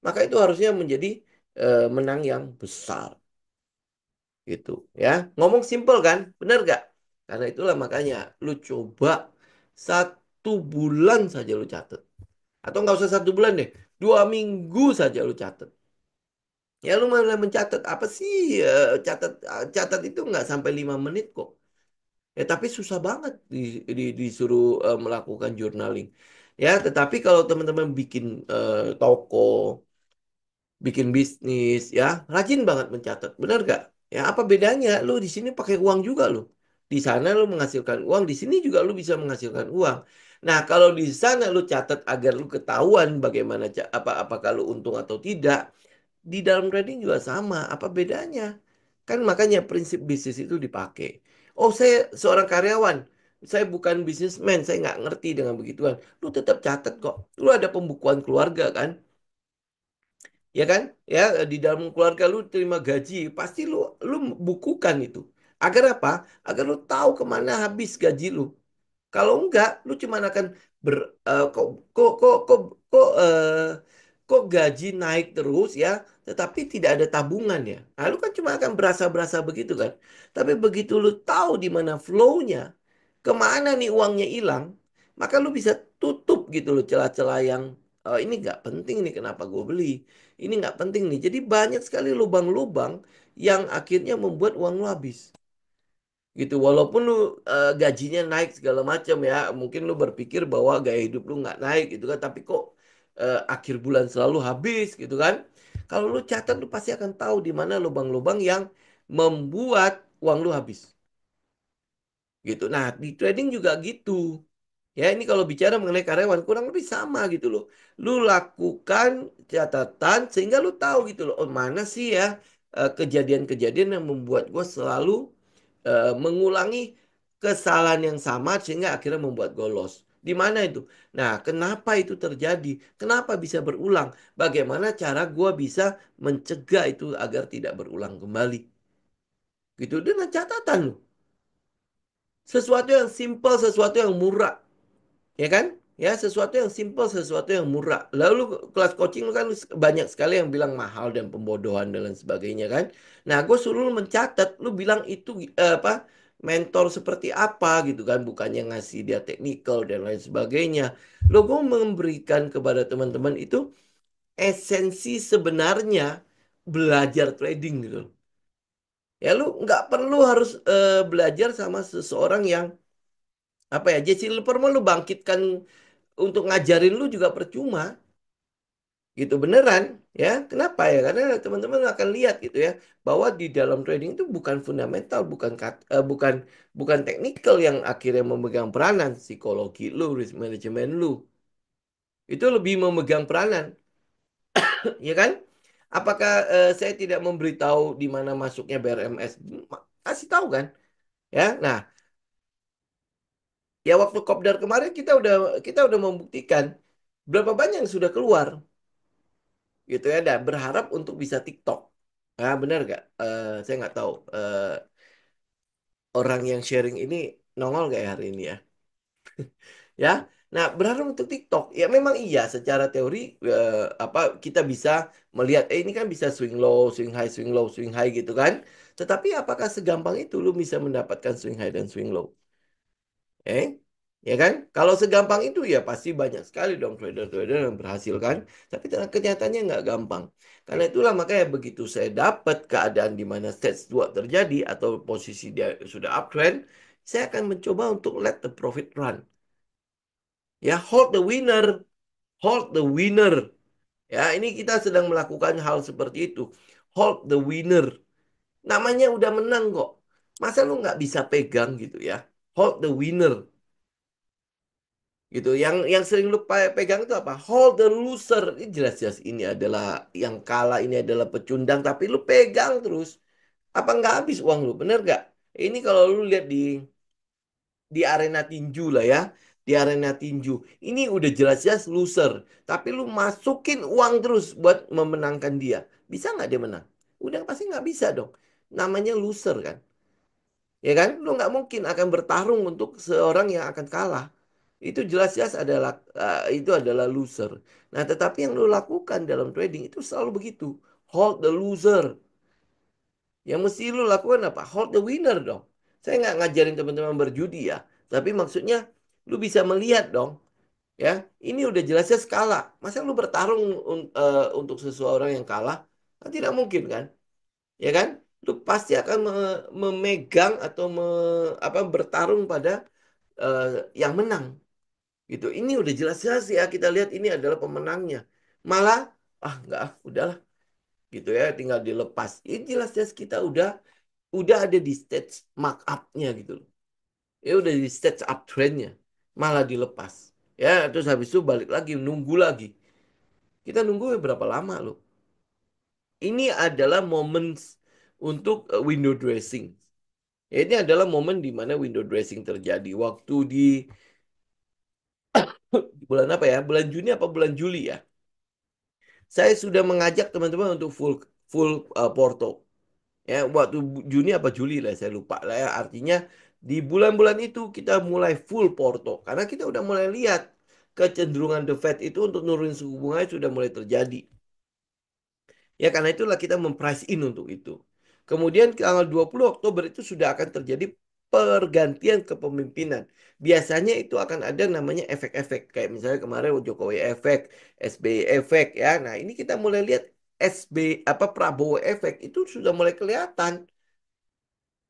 maka itu harusnya menjadi menang yang besar. Gitu ya. Ngomong simpel kan? Benar gak? Karena itulah makanya lu coba 1 bulan saja lu catat. Atau nggak usah 1 bulan deh. 2 minggu saja lu catat. Ya lu mulai mencatat apa sih? Catat itu nggak sampai 5 menit kok. Ya tapi susah banget disuruh melakukan journaling. Ya, tetapi kalau teman-teman bikin toko, bikin bisnis, ya rajin banget mencatat, benar gak? Ya apa bedanya? Lu di sini pakai uang juga lu. Di sana lu menghasilkan uang, di sini juga lu bisa menghasilkan uang. Nah, kalau di sana lu catat agar lu ketahuan bagaimana apakah lu untung atau tidak, di dalam trading juga sama. Apa bedanya? Kan makanya prinsip bisnis itu dipakai. Oh, saya seorang karyawan. Saya bukan bisnismen, saya nggak ngerti dengan begituan. Lu tetap catat kok. Lu ada pembukuan keluarga kan? Ya kan? Ya, di dalam keluarga lu terima gaji, pasti lu bukukan itu. Agar apa? Agar lu tahu kemana habis gaji lu. Kalau enggak, lu cuma akan ber kok kok kok kok kok kok gaji naik terus ya, tetapi tidak ada tabungan ya. Nah, lu kan cuma akan berasa-berasa begitu kan. Tapi begitu lu tahu di mana flow-nya, kemana nih uangnya hilang, maka lu bisa tutup gitu loh celah-celah yang ini nggak penting nih kenapa gue beli. Ini nggak penting nih. Jadi banyak sekali lubang-lubang yang akhirnya membuat uang lu habis gitu walaupun lu gajinya naik segala macam ya mungkin lu berpikir bahwa gaya hidup lu nggak naik gitu kan tapi kok akhir bulan selalu habis gitu kan kalau lu catat lu pasti akan tahu di mana lubang-lubang yang membuat uang lu habis gitu nah di trading juga gitu ya ini kalau bicara mengenai karyawan kurang lebih sama gitu loh lu lakukan catatan sehingga lu tahu gitu loh oh mana sih ya kejadian-kejadian yang membuat gue selalu mengulangi kesalahan yang sama sehingga akhirnya membuat golos. Di mana itu? Nah, kenapa itu terjadi? Kenapa bisa berulang? Bagaimana cara gue bisa mencegah itu agar tidak berulang kembali? Gitu dengan catatan loh. Sesuatu yang simple, sesuatu yang murah, ya kan? Ya, sesuatu yang simple, sesuatu yang murah. Lalu kelas coaching kan banyak sekali yang bilang mahal dan pembodohan dan lain sebagainya kan. Nah, gue suruh lu mencatat, lu bilang itu apa mentor seperti apa gitu kan, bukannya ngasih dia technical dan lain sebagainya. Lo gue memberikan kepada teman-teman itu esensi sebenarnya belajar trading gitu. Ya lu nggak perlu harus belajar sama seseorang yang apa ya, Jesse Livermore lu bangkitkan untuk ngajarin lu juga percuma gitu beneran ya. Kenapa ya? Karena teman-teman akan lihat gitu ya bahwa di dalam trading itu bukan fundamental, bukan bukan teknikal yang akhirnya memegang peranan, psikologi lu, risk management lu itu lebih memegang peranan, ya kan? Apakah saya tidak memberitahu di mana masuknya BRMS? Kasih tahu kan? Ya, nah, ya waktu Kopdar kemarin kita udah membuktikan berapa banyak yang sudah keluar gitu ya, dan berharap untuk bisa TikTok. Ah, benar gak? Saya nggak tahu orang yang sharing ini nongol gak ya hari ini ya. Ya, nah berharap untuk TikTok. Ya memang iya, secara teori apa kita bisa melihat, ini kan bisa swing low, swing low, swing high gitu kan. Tetapi apakah segampang itu lu bisa mendapatkan swing high dan swing low? Eh, ya kan? Kalau segampang itu ya pasti banyak sekali dong trader-trader yang berhasil kan. Tapi kenyataannya nggak gampang. Karena itulah makanya begitu saya dapat keadaan di mana stage 2 terjadi atau posisi dia sudah uptrend, saya akan mencoba untuk let the profit run. Ya, hold the winner, hold the winner. Ya, ini kita sedang melakukan hal seperti itu. Hold the winner. Namanya udah menang kok. Masa lu nggak bisa pegang gitu ya? Hold the winner. Gitu. Yang sering lu pegang itu apa? Hold the loser. Ini jelas-jelas ini adalah yang kalah, ini adalah pecundang, tapi lu pegang terus. Apa nggak habis uang lu? Bener nggak? Ini kalau lu lihat di arena tinju lah ya, di arena tinju. Ini udah jelas-jelas loser, tapi lu masukin uang terus buat memenangkan dia. Bisa nggak dia menang? Udah pasti nggak bisa dong. Namanya loser kan. Ya kan? Lu nggak mungkin akan bertarung untuk seorang yang akan kalah. Itu jelas-jelas itu adalah loser. Nah, tetapi yang lu lakukan dalam trading itu selalu begitu. Hold the loser. Yang mesti lu lakukan apa? Hold the winner dong. Saya nggak ngajarin teman-teman berjudi ya. Tapi maksudnya lu bisa melihat dong. Ya, ini udah jelasnya skala. Masa lu bertarung untuk seseorang yang kalah? Kan tidak mungkin kan? Ya kan? Lu pasti akan memegang atau apa bertarung pada eh, yang menang gitu. Ini udah jelas-jelas ya kita lihat ini adalah pemenangnya. Malah enggak udahlah gitu ya, tinggal dilepas. Ini jelas-jelas kita udah ada di stage markup-nya gitu loh. Ya udah di stage uptrend-nya. Malah dilepas. Ya, terus habis itu balik lagi nunggu lagi. Kita nunggu berapa lama loh. Ini adalah momen untuk window dressing. Ya, ini adalah momen di mana window dressing terjadi. Waktu di bulan apa ya? Bulan Juni apa bulan Juli ya? Saya sudah mengajak teman-teman untuk full full Porto. Ya, waktu Juni apa Juli lah saya lupa lah ya. Artinya di bulan-bulan itu kita mulai full Porto karena kita udah mulai lihat kecenderungan The Fed itu untuk nurunin suku bunga sudah mulai terjadi. Ya karena itulah kita memprice in untuk itu. Kemudian tanggal 20 Oktober itu sudah akan terjadi pergantian kepemimpinan. Biasanya itu akan ada namanya efek-efek. Kayak misalnya kemarin Jokowi efek, SBY efek ya. Nah ini kita mulai lihat apa Prabowo efek itu sudah mulai kelihatan.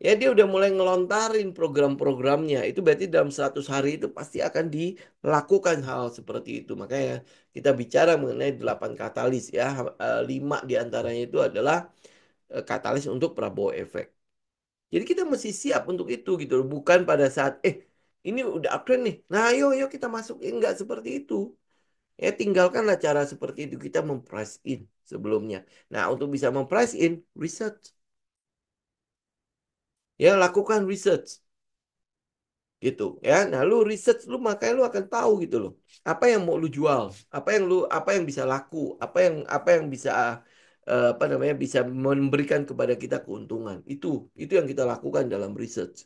Ya dia udah mulai ngelontarin program-programnya. Itu berarti dalam 100 hari itu pasti akan dilakukan hal seperti itu. Makanya kita bicara mengenai 8 katalis ya. 5 diantaranya itu adalah katalis untuk Prabowo efek. Jadi kita mesti siap untuk itu gitu loh. Bukan pada saat ini udah uptrend nih. Nah, ayo ayo kita masuk. Enggak seperti itu. Ya tinggalkanlah cara seperti itu. Kita memprice in sebelumnya. Nah, untuk bisa memprice in, research. Ya, lakukan research gitu ya. Nah, lu research lu makanya lu akan tahu gitu loh. Apa yang mau lu jual? Apa yang bisa laku? Apa yang bisa apa namanya bisa memberikan kepada kita keuntungan. Itu yang kita lakukan dalam research.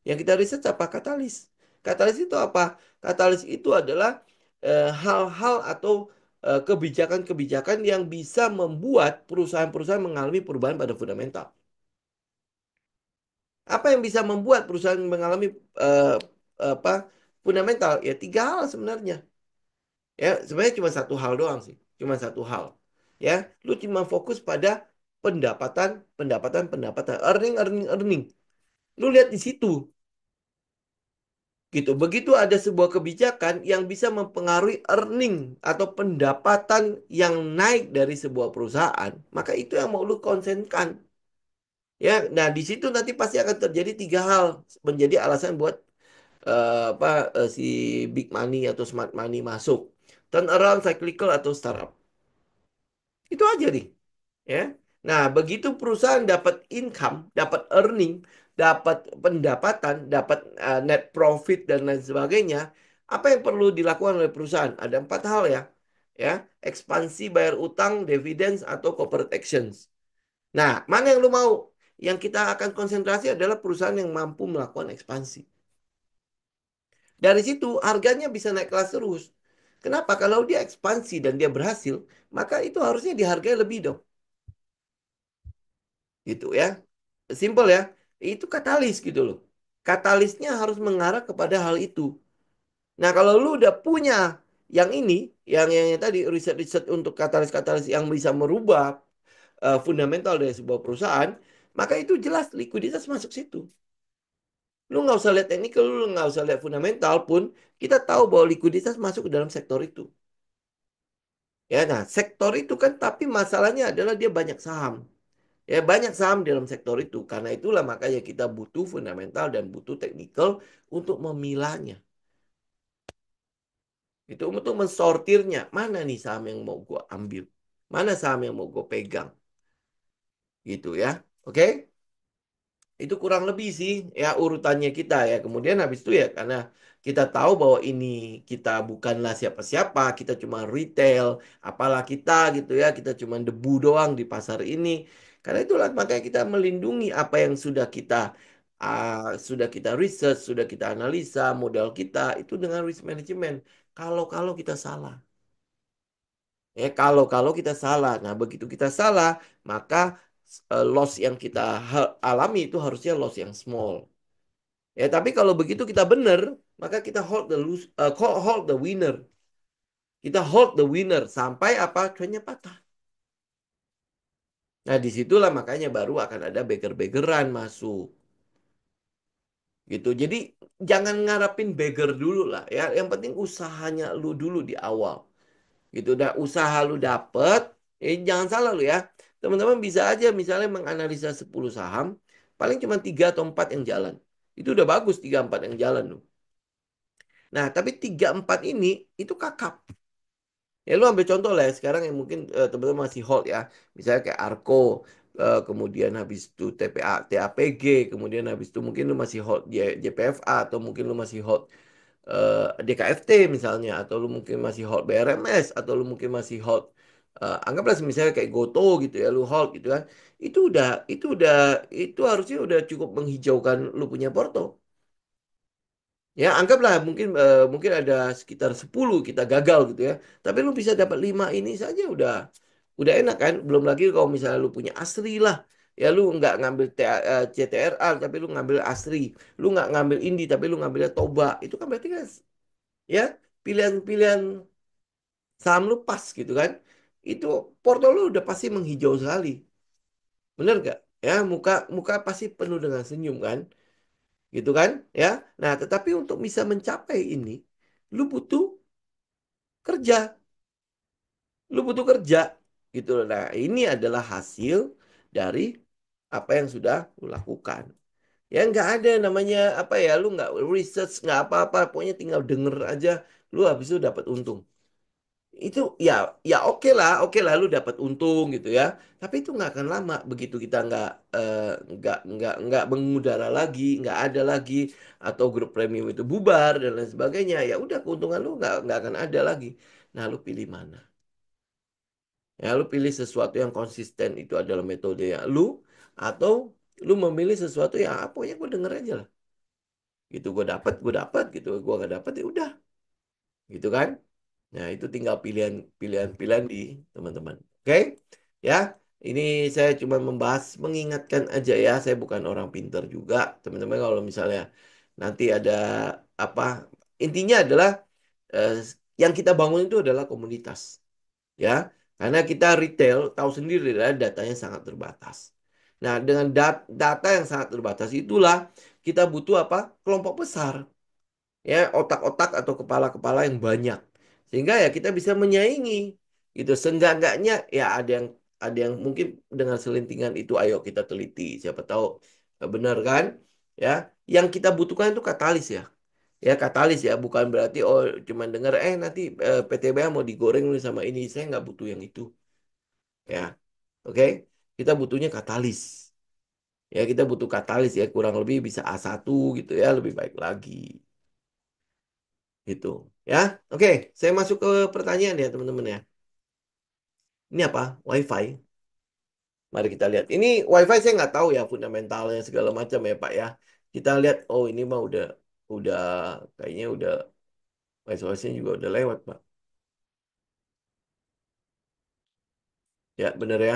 Yang kita research apa? Katalis. Katalis itu apa? Katalis itu adalah hal-hal atau kebijakan-kebijakan yang bisa membuat perusahaan-perusahaan mengalami perubahan pada fundamental. Apa yang bisa membuat perusahaan mengalami eh, apa fundamental? Ya tiga hal sebenarnya. Ya sebenarnya cuma satu hal doang sih, cuma satu hal. Ya, lu cuma fokus pada pendapatan, pendapatan, pendapatan, earning, earning, earning. Lu lihat di situ, gitu. Begitu ada sebuah kebijakan yang bisa mempengaruhi earning atau pendapatan yang naik dari sebuah perusahaan, maka itu yang mau lu konsenkan. Ya, nah di situ nanti pasti akan terjadi tiga hal menjadi alasan buat apa si big money atau smart money masuk. Turnaround, cyclical atau startup. Itu aja nih, ya. Nah, begitu perusahaan dapat income, dapat earning, dapat pendapatan, dapat net profit dan lain sebagainya, apa yang perlu dilakukan oleh perusahaan? Ada empat hal ya, ya, ekspansi, bayar utang, dividends atau corporate actions. Nah, mana yang lu mau? Yang kita akan konsentrasi adalah perusahaan yang mampu melakukan ekspansi. Dari situ harganya bisa naik kelas terus. Kenapa? Kalau dia ekspansi dan dia berhasil, maka itu harusnya dihargai lebih dong. Gitu ya. Simple ya. Itu katalis gitu loh. Katalisnya harus mengarah kepada hal itu. Nah, kalau lu udah punya yang ini, yang tadi riset-riset untuk katalis-katalis yang bisa merubah fundamental dari sebuah perusahaan, maka itu jelas likuiditas masuk situ. Lu nggak usah lihat teknikal, lu nggak usah lihat fundamental pun, kita tahu bahwa likuiditas masuk ke dalam sektor itu. Ya, nah sektor itu kan, tapi masalahnya adalah dia banyak saham. Ya, banyak saham dalam sektor itu. Karena itulah makanya kita butuh fundamental dan butuh teknikal untuk memilahnya. Itu untuk mensortirnya. Mana nih saham yang mau gue ambil? Mana saham yang mau gue pegang? Gitu ya. Oke? Itu kurang lebih sih ya urutannya kita ya. Kemudian habis itu ya karena kita tahu bahwa ini kita bukanlah siapa-siapa, kita cuma retail, apalah kita gitu ya, kita cuma debu doang di pasar ini. Karena itulah makanya kita melindungi apa yang sudah kita research, sudah kita analisa modal kita itu dengan risk management. Kalau kita salah. Ya, kalau kita salah. Nah, begitu kita salah, maka loss yang kita alami itu harusnya loss yang small. Ya, tapi kalau begitu kita benar, maka kita hold the winner. Kita hold the winner sampai apa? Trennya patah. Nah, disitulah makanya baru akan ada beggar-beggaran masuk. Gitu. Jadi jangan ngarapin beggar dulu lah ya. Yang penting usahanya lu dulu di awal. Gitu. Udah usaha lu dapet, jangan salah lu ya. Teman-teman bisa aja misalnya menganalisa 10 saham, paling cuma 3 atau 4 yang jalan. Itu udah bagus 3 4 yang jalan loh. Nah, tapi 3 4 ini itu kakap. Ya lu ambil contoh lah ya, sekarang yang mungkin teman-teman masih hold ya. Misalnya kayak Arko, kemudian habis itu TAPG, kemudian habis itu mungkin lu masih hold JPFA atau mungkin lu masih hold DKFT misalnya, atau lu mungkin masih hold BRMS, atau lu mungkin masih hold anggaplah misalnya kayak Goto gitu ya, lu hold gitu kan. Itu harusnya udah cukup menghijaukan lu punya porto. Ya, anggaplah mungkin ada sekitar 10 kita gagal gitu ya. Tapi lu bisa dapat 5 ini saja udah enak kan? Belum lagi kalau misalnya lu punya Asri lah. Ya lu nggak ngambil CTRA tapi lu ngambil Asri. Lu nggak ngambil Indi tapi lu ngambilnya Toba. Itu kan berarti kan ya pilihan-pilihan saham lu pas gitu kan. Itu porto lu udah pasti menghijau sekali. Bener gak? Ya, muka muka pasti penuh dengan senyum kan? Gitu kan? Ya. Nah, tetapi untuk bisa mencapai ini, lu butuh kerja, lu butuh kerja gitu loh. Nah, ini adalah hasil dari apa yang sudah lu lakukan. Ya nggak ada namanya apa ya, lu nggak research nggak apa-apa, pokoknya tinggal denger aja, lu habis itu dapat untung. Itu ya ya oke lah lu dapat untung gitu ya. Tapi itu nggak akan lama begitu kita nggak mengudara lagi, nggak ada lagi atau grup premium itu bubar dan lain sebagainya. Ya udah keuntungan lu nggak akan ada lagi. Nah, lu pilih mana? Ya, lu pilih sesuatu yang konsisten itu adalah metode yang lu atau lu memilih sesuatu yang apa ya gue denger aja lah. Gitu gue dapat gitu. Gue gak dapat ya udah. Gitu kan? Nah, itu tinggal pilihan-pilihan di teman-teman. Oke? Ya, ini saya cuma membahas, mengingatkan aja ya. Saya bukan orang pinter juga. Teman-teman kalau misalnya nanti ada apa, intinya adalah eh, yang kita bangun itu adalah komunitas. Ya, Karena kita retail tahu sendiri lah datanya sangat terbatas. Nah, dengan data yang sangat terbatas itulah kita butuh apa? Kelompok besar, ya otak-otak atau kepala-kepala yang banyak, sehingga ya kita bisa menyaingi gitu. Seenggak-enggaknya ya ada yang mungkin dengan selintingan itu ayo kita teliti, siapa tahu benar kan, ya. Yang kita butuhkan itu katalis ya. Ya katalis ya, bukan berarti oh cuman dengar nanti PTBA mau digoreng nih sama ini. Saya nggak butuh yang itu, ya. Oke, kita butuhnya katalis. Ya kita butuh katalis ya, kurang lebih bisa A1 gitu ya, lebih baik lagi gitu. Ya. Oke, saya masuk ke pertanyaan ya teman-teman ya. Ini apa? WiFi. Mari kita lihat. Ini WiFi saya nggak tahu ya fundamentalnya segala macam ya Pak ya. Kita lihat, oh ini mah udah kayaknya udah SOS-nya juga udah lewat Pak. Ya bener ya.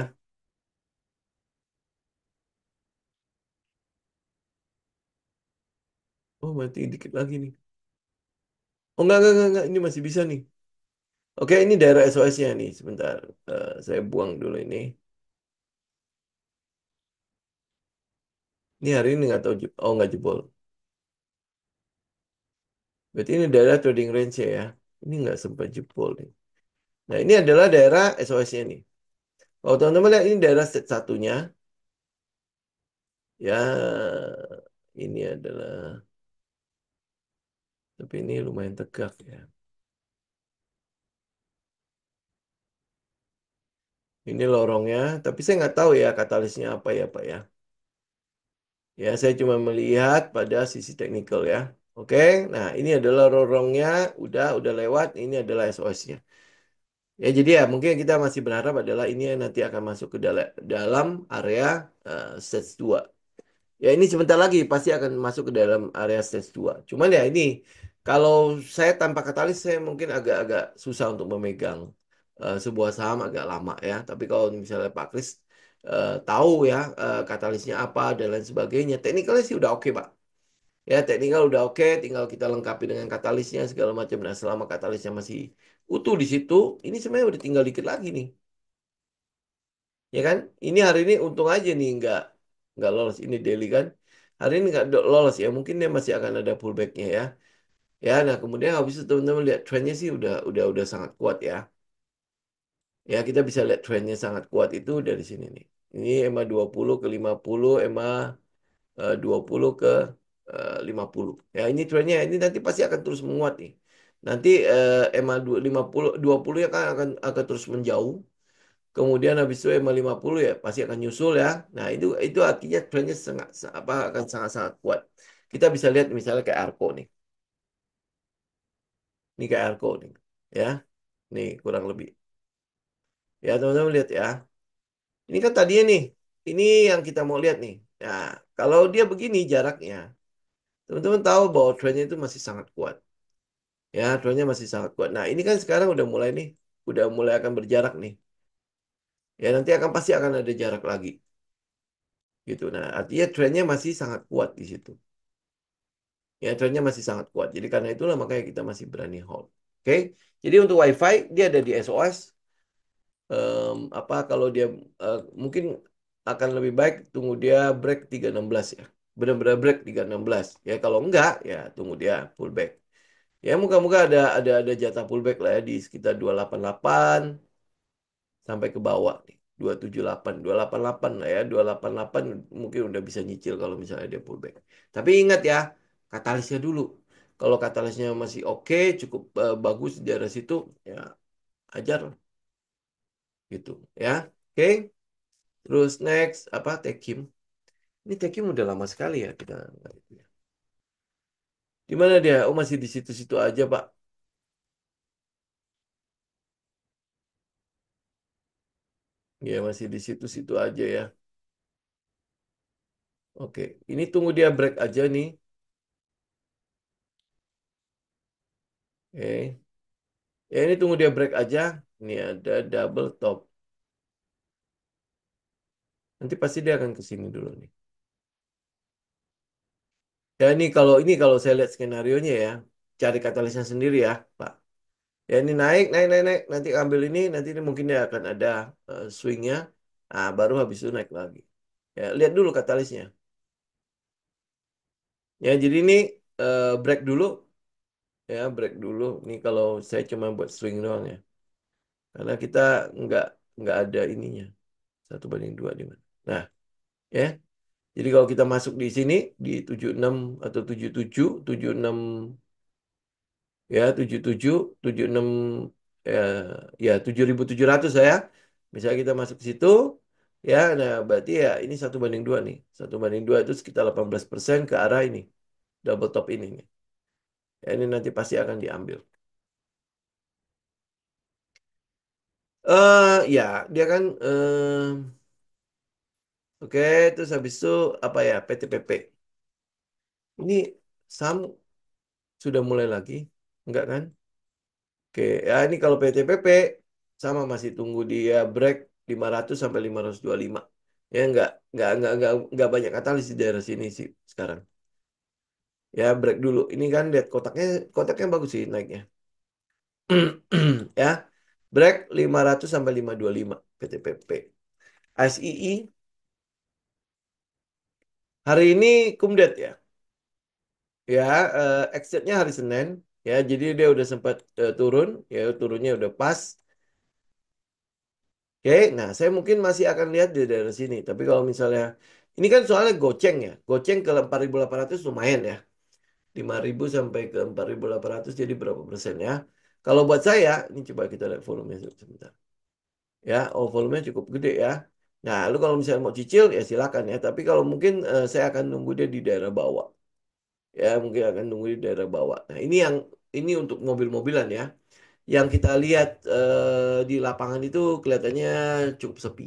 Oh berarti dikit lagi nih. Oh enggak. Ini masih bisa nih. Oke, ini daerah SOS-nya nih. Sebentar. Saya buang dulu ini. Ini hari ini nggak tahu. Oh nggak jebol. Berarti ini daerah trading range ya. Ini nggak sempat jebol nih. Nah ini adalah daerah SOS-nya nih. Kalau teman-teman lihat ini daerah set satunya. Ya ini adalah. Tapi ini lumayan tegak ya. Ini lorongnya. Tapi saya nggak tahu ya katalisnya apa ya Pak ya. Ya saya cuma melihat pada sisi teknikal ya. Oke, nah ini adalah lorongnya, udah lewat. Ini adalah SOS-nya. Ya, jadi ya mungkin kita masih berharap adalah ini yang nanti akan masuk ke dalam area stage 2. Ya ini sebentar lagi pasti akan masuk ke dalam area stage 2. Cuman ya ini kalau saya tanpa katalis saya mungkin agak-agak susah untuk memegang sebuah saham agak lama ya. Tapi kalau misalnya Pak Kris tahu ya katalisnya apa dan lain sebagainya, teknikalnya sih udah oke Pak. Ya, teknikal udah oke, tinggal kita lengkapi dengan katalisnya segala macam. Nah, selama katalisnya masih utuh di situ, ini sebenarnya udah tinggal dikit lagi nih. Ya kan? Ini hari ini untung aja nih nggak lolos ini daily kan. Hari ini nggak lolos ya, mungkin dia masih akan ada pullbacknya ya. Ya, nah kemudian habis itu teman-teman lihat trennya sih udah sangat kuat ya. Ya, kita bisa lihat trennya sangat kuat itu dari sini nih. Ini EMA 20 ke 50, EMA 20 ke 50. Ya, ini trennya ini nanti pasti akan terus menguat nih. Nanti EMA 50 20 ya kan akan terus menjauh. Kemudian habis itu EMA 50 ya pasti akan nyusul ya. Nah, itu artinya trennya apa akan sangat-sangat kuat. Kita bisa lihat misalnya kayak Arko nih. Ini kayak Arko nih. Ya. Nih kurang lebih. Ya, teman-teman lihat ya. Ini kan tadinya nih. Ini yang kita mau lihat nih. Nah, kalau dia begini jaraknya, teman-teman tahu bahwa trennya itu masih sangat kuat. Ya, trennya masih sangat kuat. Nah, ini kan sekarang udah mulai nih. Udah mulai akan berjarak nih. Ya, nanti pasti akan ada jarak lagi. Gitu. Nah, artinya trennya masih sangat kuat di situ. Ya, trennya masih sangat kuat. Jadi karena itulah makanya kita masih berani hold. Oke. Jadi untuk WiFi dia ada di SOS. Apa kalau dia mungkin akan lebih baik tunggu dia break 316 ya. Benar-benar break 316. Ya kalau enggak ya tunggu dia pullback. Ya moga-moga ada jatah pullback lah ya di sekitar 288 sampai ke bawah nih. 278, 288 lah ya. 288 mungkin udah bisa nyicil kalau misalnya dia pullback. Tapi ingat ya, katalisnya dulu. Kalau katalisnya masih oke, cukup bagus di daerah situ, ya ajar lah gitu ya. Oke, terus next apa Tekim. Ini Tekim udah lama sekali ya kita. Di mana dia? Oh masih di situ-situ aja, Pak. Ya masih di situ-situ aja ya. Oke, ini tunggu dia break aja nih. Oke. Ya ini tunggu dia break aja. Ini ada double top. Nanti pasti dia akan ke sini dulu nih. Ya ini kalau saya lihat skenario-nya ya, cari katalisnya sendiri ya, Pak. Ya ini naik, naik, naik, naik. Nanti ambil ini, nanti ini mungkin dia akan ada swingnya. Ah, baru habis itu naik lagi. Ya, lihat dulu katalisnya. Ya, jadi ini break dulu. Ya, break dulu. Ini kalau saya cuma buat swing doang ya. Karena kita nggak nggak ada ininya. 1/2 di mana. Nah, ya. Jadi kalau kita masuk di sini di 76 atau 77, 76 ya 77, 76 ya, ya 7.700 saya. Misalnya kita masuk ke situ ya, nah berarti ya ini 1/2 nih. 1/2 itu sekitar 18% ke arah ini, double top ini nih. Ya, ini nanti pasti akan diambil. Ya, dia kan oke, terus habis itu apa ya? PTPP. Ini saham sudah mulai lagi, enggak kan? Oke, ya ini kalau PTPP sama masih tunggu dia break 500 sampai 525. Ya enggak banyak katalis di daerah sini sih sekarang. Ya break dulu. Ini kan lihat kotaknya bagus sih naiknya. Ya. Break 500 sampai 525 PTPP. SII hari ini kumdet ya. Ya, exitnya hari Senin. Ya, jadi dia udah sempat turun. Ya, turunnya udah pas. Oke, nah saya mungkin masih akan lihat di daerah sini. Tapi kalau misalnya, ini kan soalnya goceng ya. Goceng ke 4.800 lumayan ya. 5.000 sampai ke 4.800 jadi berapa persen ya. Kalau buat saya, ini coba kita lihat volumenya sebentar. Ya, oh volumenya cukup gede ya. Nah, lu kalau misalnya mau cicil ya silakan ya. Tapi kalau mungkin saya akan nunggu dia di daerah bawah. Ya, mungkin akan nunggu di daerah bawah. Nah, ini untuk mobil-mobilan ya. Yang kita lihat di lapangan itu kelihatannya cukup sepi.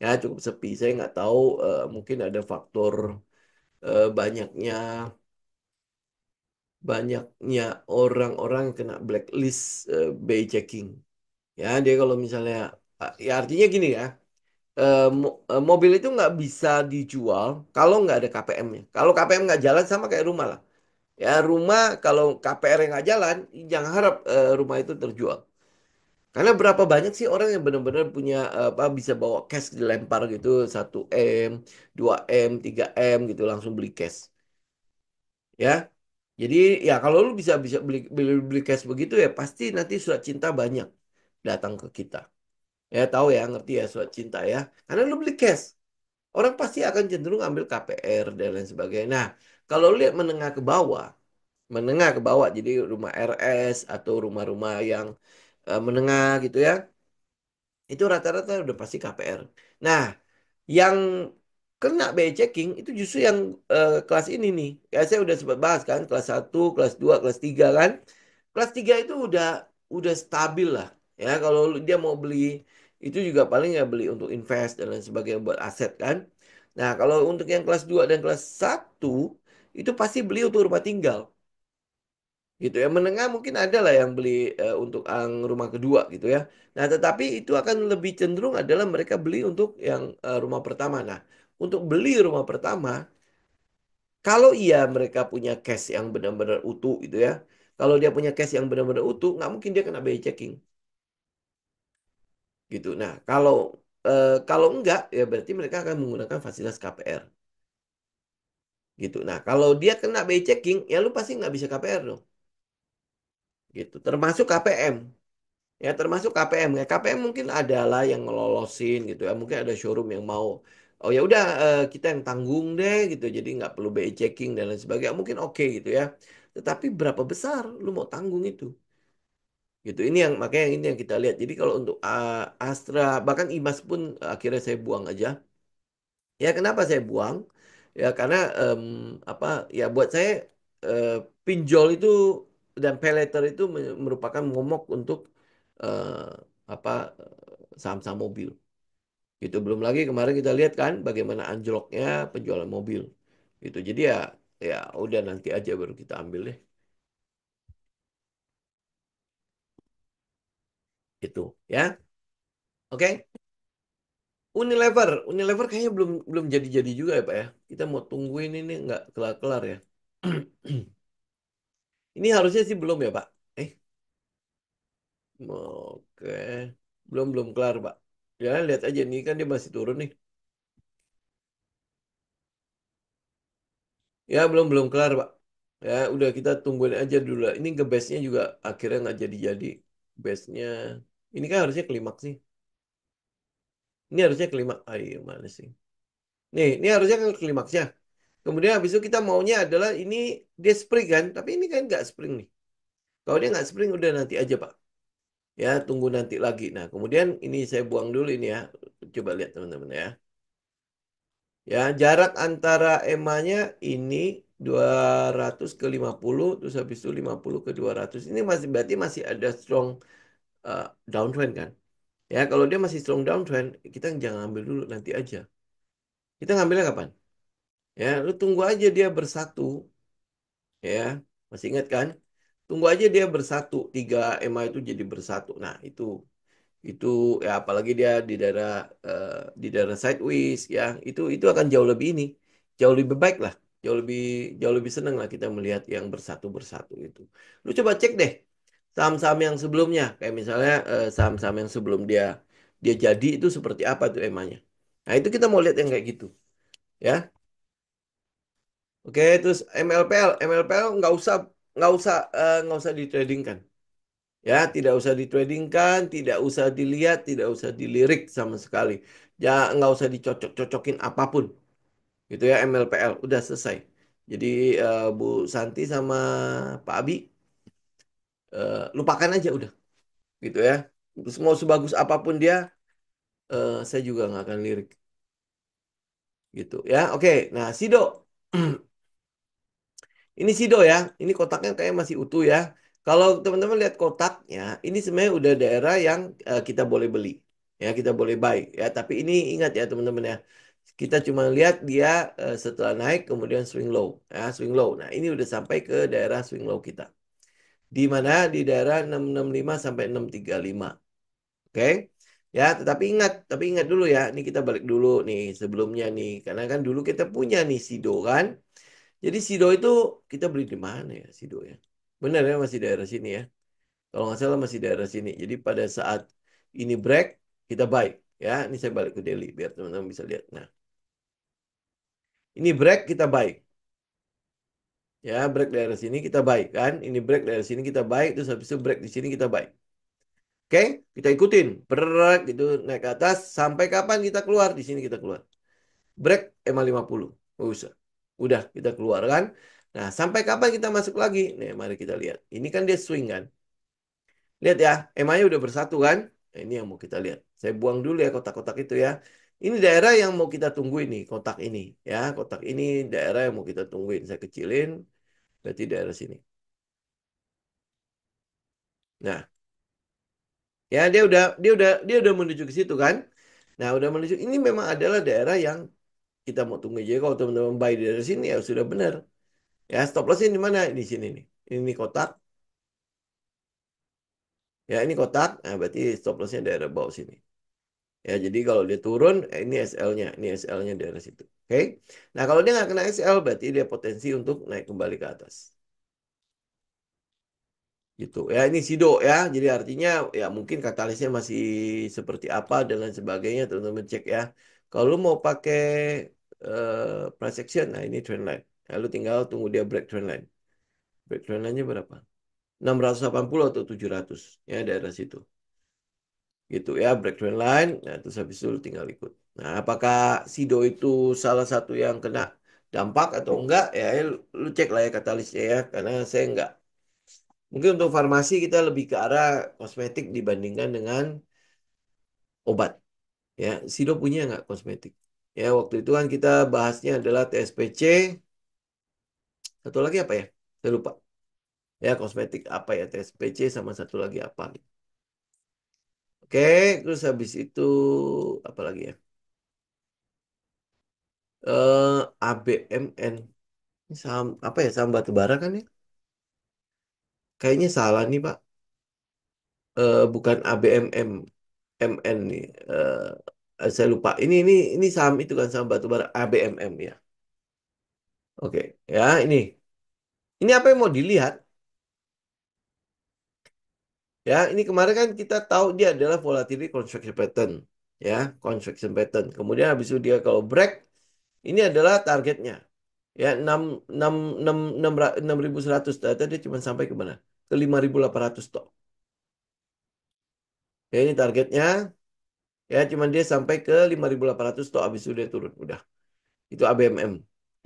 Ya, cukup sepi. Saya nggak tahu mungkin ada faktor banyaknya banyaknya orang-orang yang kena blacklist BI checking. Ya, dia kalau misalnya ya artinya gini ya. Mobil itu nggak bisa dijual kalau nggak ada KPM-nya. Kalau KPM nggak jalan sama kayak rumah lah. Ya, rumah kalau KPR yang nggak jalan, jangan harap rumah itu terjual. Karena berapa banyak sih orang yang benar-benar punya apa bisa bawa cash dilempar gitu 1 M, 2 M, 3 M gitu langsung beli cash. Ya. Jadi ya kalau lu bisa bisa beli cash begitu ya pasti nanti surat cinta banyak datang ke kita. Ya tahu ya, ngerti ya surat cinta ya. Karena lu beli cash, orang pasti akan cenderung ambil KPR dan lain sebagainya. Nah, kalau lu lihat menengah ke bawah jadi rumah RS atau rumah-rumah yang menengah gitu ya. Itu rata-rata udah pasti KPR. Nah, yang kena BI checking itu justru yang kelas ini nih. Ya saya udah sempat bahas kan, kelas 1, kelas 2, kelas 3 kan. Kelas 3 itu udah stabil lah. Ya, kalau dia mau beli itu juga paling ya beli untuk invest dan lain sebagainya buat aset kan. Nah, kalau untuk yang kelas 2 dan kelas 1 itu pasti beli untuk rumah tinggal gitu ya. Menengah mungkin ada lah yang beli untuk rumah kedua gitu ya. Nah, tetapi itu akan lebih cenderung adalah mereka beli untuk yang rumah pertama. Nah, untuk beli rumah pertama, kalau iya mereka punya cash yang benar-benar utuh gitu ya. Kalau dia punya cash yang benar-benar utuh, nggak mungkin dia kena BI checking gitu. Nah, kalau enggak ya berarti mereka akan menggunakan fasilitas KPR gitu. Nah, kalau dia kena BI checking, ya lu pasti nggak bisa KPR dong gitu. Termasuk KPM. Ya termasuk KPM ya. KPM mungkin adalah yang ngelolosin gitu ya. Mungkin ada showroom yang mau oh ya udah kita yang tanggung deh gitu. Jadi nggak perlu BI checking dan lain sebagainya. Mungkin oke gitu ya. Tetapi berapa besar lu mau tanggung itu? Gitu. Ini yang makanya ini yang kita lihat. Jadi kalau untuk Astra bahkan Imas pun akhirnya saya buang aja. Ya kenapa saya buang? Ya karena apa ya buat saya eh, pinjol itu dan pay later itu merupakan momok untuk eh, apa saham-saham mobil. Itu belum lagi kemarin kita lihat kan bagaimana anjloknya penjualan mobil. Itu jadi ya udah nanti aja baru kita ambil deh. Itu ya. Oke. Unilever kayaknya belum belum jadi-jadi juga ya Pak ya. Kita mau tungguin ini nggak kelar-kelar ya. Ini harusnya sih belum ya Pak. Eh, Oke. Belum kelar, Pak. Ya, lihat aja nih kan dia masih turun nih. Ya, belum kelar, Pak. Ya, udah kita tungguin aja dulu lah. Ini ke base-nya juga akhirnya nggak jadi-jadi. Base-nya, ini kan harusnya klimaks sih. Ini harusnya klimaks. Ayo, mana sih? Nih, ini harusnya kan klimaksnya. Kemudian habis itu kita maunya adalah ini dia spring kan, tapi ini kan nggak spring nih. Kalau dia nggak spring udah nanti aja Pak. Ya tunggu nanti lagi. Nah kemudian ini saya buang dulu ini ya. Coba lihat teman-teman ya. Ya jarak antara EMA-nya ini 200 ke 50, terus habis itu 50 ke 200. Ini masih berarti masih ada strong uh, downtrend kan. Ya kalau dia masih strong downtrend, kita jangan ambil dulu nanti aja. Kita ngambilnya kapan? Ya lu tunggu aja dia bersatu. Ya masih ingat kan? Tunggu aja dia bersatu, tiga EMA itu jadi bersatu. Nah, itu ya apalagi dia eh, di daerah sideways ya, itu akan jauh lebih ini, jauh lebih baik lah, jauh lebih senang lah kita melihat yang bersatu-bersatu itu. Lu coba cek deh saham-saham yang sebelumnya, kayak misalnya saham-saham yang sebelum dia dia jadi itu seperti apa tuh EMA-nya. Nah, itu kita mau lihat yang kayak gitu, ya. Oke, terus MLPL nggak usah ditradingkan. Ya, tidak usah ditradingkan, tidak usah dilihat, tidak usah dilirik sama sekali. Ya, nggak usah dicocok-cocokin apapun. Gitu ya, MLPL. Udah selesai. Jadi, Bu Santi sama Pak Abi, lupakan aja udah. Gitu ya. Terus mau sebagus apapun dia, saya juga nggak akan lirik. Gitu ya. Oke, nah Sido. Ini Sido ya, ini kotaknya kayak masih utuh ya. Kalau teman-teman lihat kotaknya, ini sebenarnya udah daerah yang kita boleh beli, ya kita boleh buy ya. Tapi ini ingat ya teman-teman ya, kita cuma lihat dia setelah naik kemudian swing low, ya swing low. Nah ini udah sampai ke daerah swing low kita, di mana di daerah 665 sampai 635, oke? Ya, tapi ingat dulu ya, ini kita balik dulu nih sebelumnya nih, karena kan dulu kita punya nih Sido kan. Jadi Sido itu kita beli di mana ya Sido ya? Benar ya masih daerah sini ya. Kalau nggak salah masih daerah sini. Jadi pada saat ini break kita buy ya. Ini saya balik ke Delhi biar teman-teman bisa lihat. Nah, ini break kita buy ya. Break daerah sini kita buy kan. Ini break daerah sini kita buy. Terus habis itu break di sini kita buy. Oke, kita ikutin. Berat gitu naik ke atas. Sampai kapan kita keluar? Di sini kita keluar. Break EMA 50. Nggak usah. Udah kita keluar kan. Nah, sampai kapan kita masuk lagi? Nih, mari kita lihat. Ini kan dia swing kan. Lihat ya, EMA-nya udah bersatu kan? Nah, ini yang mau kita lihat. Saya buang dulu ya kotak-kotak itu ya. Ini daerah yang mau kita tungguin nih, kotak ini. Ya, kotak ini daerah yang mau kita tungguin. Saya kecilin, berarti daerah sini. Nah, ya dia udah menuju ke situ kan? Nah, udah menuju ini memang adalah daerah yang kita mau tunggu. Jadi kalau teman-teman buy di daerah sini ya sudah benar. Ya, stop lossnya di mana? Di sini nih. Ini kotak. Ya, ini kotak. Nah, berarti stop lossnya daerah bawah sini. Ya, jadi kalau dia turun, ini SL-nya. Ini SL-nya daerah situ. Oke. Nah, kalau dia nggak kena SL, berarti dia potensi untuk naik kembali ke atas. Gitu. Ya, ini Sido ya. Jadi artinya ya mungkin katalisnya masih seperti apa dan lain sebagainya. Teman-teman cek ya. Kalau lu mau pakai price action, nah ini trendline. Lalu tinggal tunggu dia break trendline. Break trendline-nya berapa? 680 atau 700. Ya, daerah situ. Gitu ya break trend line, nah terus habis itu lu tinggal ikut. Nah apakah Sido itu salah satu yang kena dampak atau enggak ya, lu cek lah ya katalisnya ya, karena saya enggak, mungkin untuk farmasi kita lebih ke arah kosmetik dibandingkan dengan obat ya. Sido punya enggak kosmetik ya, waktu itu kan kita bahasnya adalah TSPC, satu lagi apa ya, saya lupa ya, kosmetik apa ya, TSPC sama satu lagi apa gitu. Oke, terus habis itu apa lagi ya, ABMN. Ini saham apa ya? Saham batu bara kan ya? Kayaknya salah nih Pak. Bukan ABMM MN nih. Saya lupa. Ini saham itu kan saham batu bara ABMM ya. Oke, ya ini. Ini apa yang mau dilihat? Ya, ini kemarin kan kita tahu dia adalah volatility contraction pattern. Ya, contraction pattern. Kemudian habis itu dia kalau break, ini adalah targetnya. Ya, 6.100. Ternyata dia cuma sampai ke mana? Ke 5.800 toh. Ya, ini targetnya. Ya, cuman dia sampai ke 5.800 toh. Habis itu dia turun. Udah. Itu ABMM.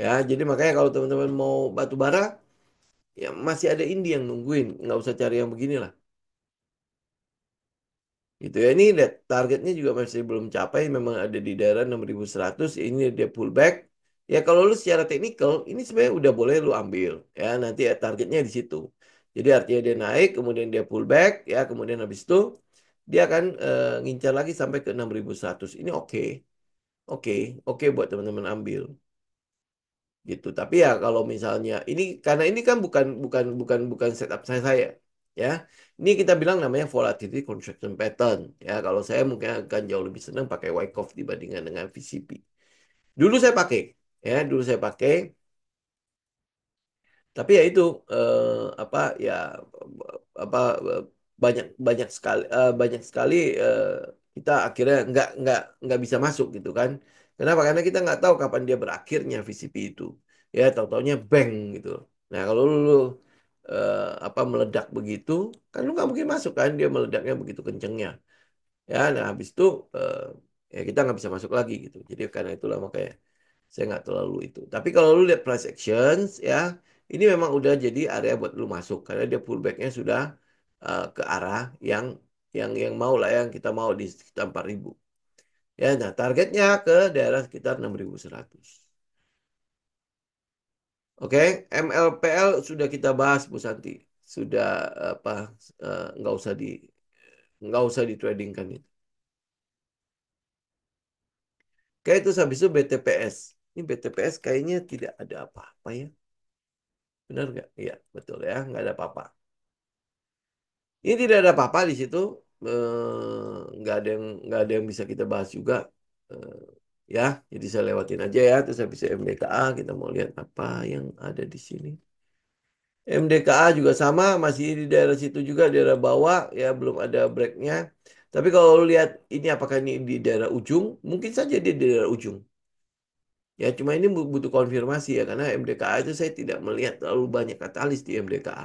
Ya, jadi makanya kalau teman-teman mau batu bara, ya masih ada Indi yang nungguin. Nggak usah cari yang beginilah. Gitu ya, ini lihat targetnya juga masih belum capai, memang ada di daerah 6.100. Ini dia pullback. Ya kalau lu secara teknikal, ini sebenarnya udah boleh lu ambil. Ya nanti ya, targetnya di situ. Jadi artinya dia naik, kemudian dia pullback, ya kemudian habis itu dia akan ngincar lagi sampai ke 6.100. Ini oke, oke, oke buat teman-teman ambil gitu. Tapi ya kalau misalnya ini karena ini kan bukan setup saya ya. Ini kita bilang namanya volatility contraction pattern ya. Kalau saya mungkin akan jauh lebih senang pakai Wyckoff dibandingkan dengan VCP. Dulu saya pakai dulu saya pakai tapi ya itu apa ya apa banyak banyak sekali kita akhirnya nggak bisa masuk gitu kan. Kenapa? Karena kita nggak tahu kapan dia berakhirnya VCP itu. Ya tahu-taunya bang gitu. Nah kalau lu apa meledak begitu, kan lu nggak mungkin masuk kan dia meledaknya begitu kencengnya. Ya, nah habis itu ya kita nggak bisa masuk lagi gitu. Jadi karena itulah makanya saya nggak terlalu itu. Tapi kalau lu lihat price actions ya, ini memang udah jadi area buat lu masuk karena dia pullbacknya sudah ke arah yang mau lah yang kita mau di sekitar 4.000. Ya, nah targetnya ke daerah sekitar 6.100. Oke, MLPL sudah kita bahas Bu Santi. Sudah apa nggak usah nggak usah ditradingkan itu. Kayak itu habis itu BTPS. Ini BTPS kayaknya tidak ada apa-apa ya. Benar nggak? Iya, betul ya. Nggak ada apa-apa. Ini tidak ada apa-apa di situ. Nggak ada yang bisa kita bahas juga. Eh, ya, jadi saya lewatin aja ya. Terus habis itu MDKA kita mau lihat apa yang ada di sini. MDKA juga sama, masih di daerah situ juga, daerah bawah ya, belum ada breaknya. Tapi kalau lihat ini apakah ini di daerah ujung, mungkin saja dia di daerah ujung. Ya, cuma ini butuh konfirmasi ya, karena MDKA itu saya tidak melihat terlalu banyak katalis di MDKA.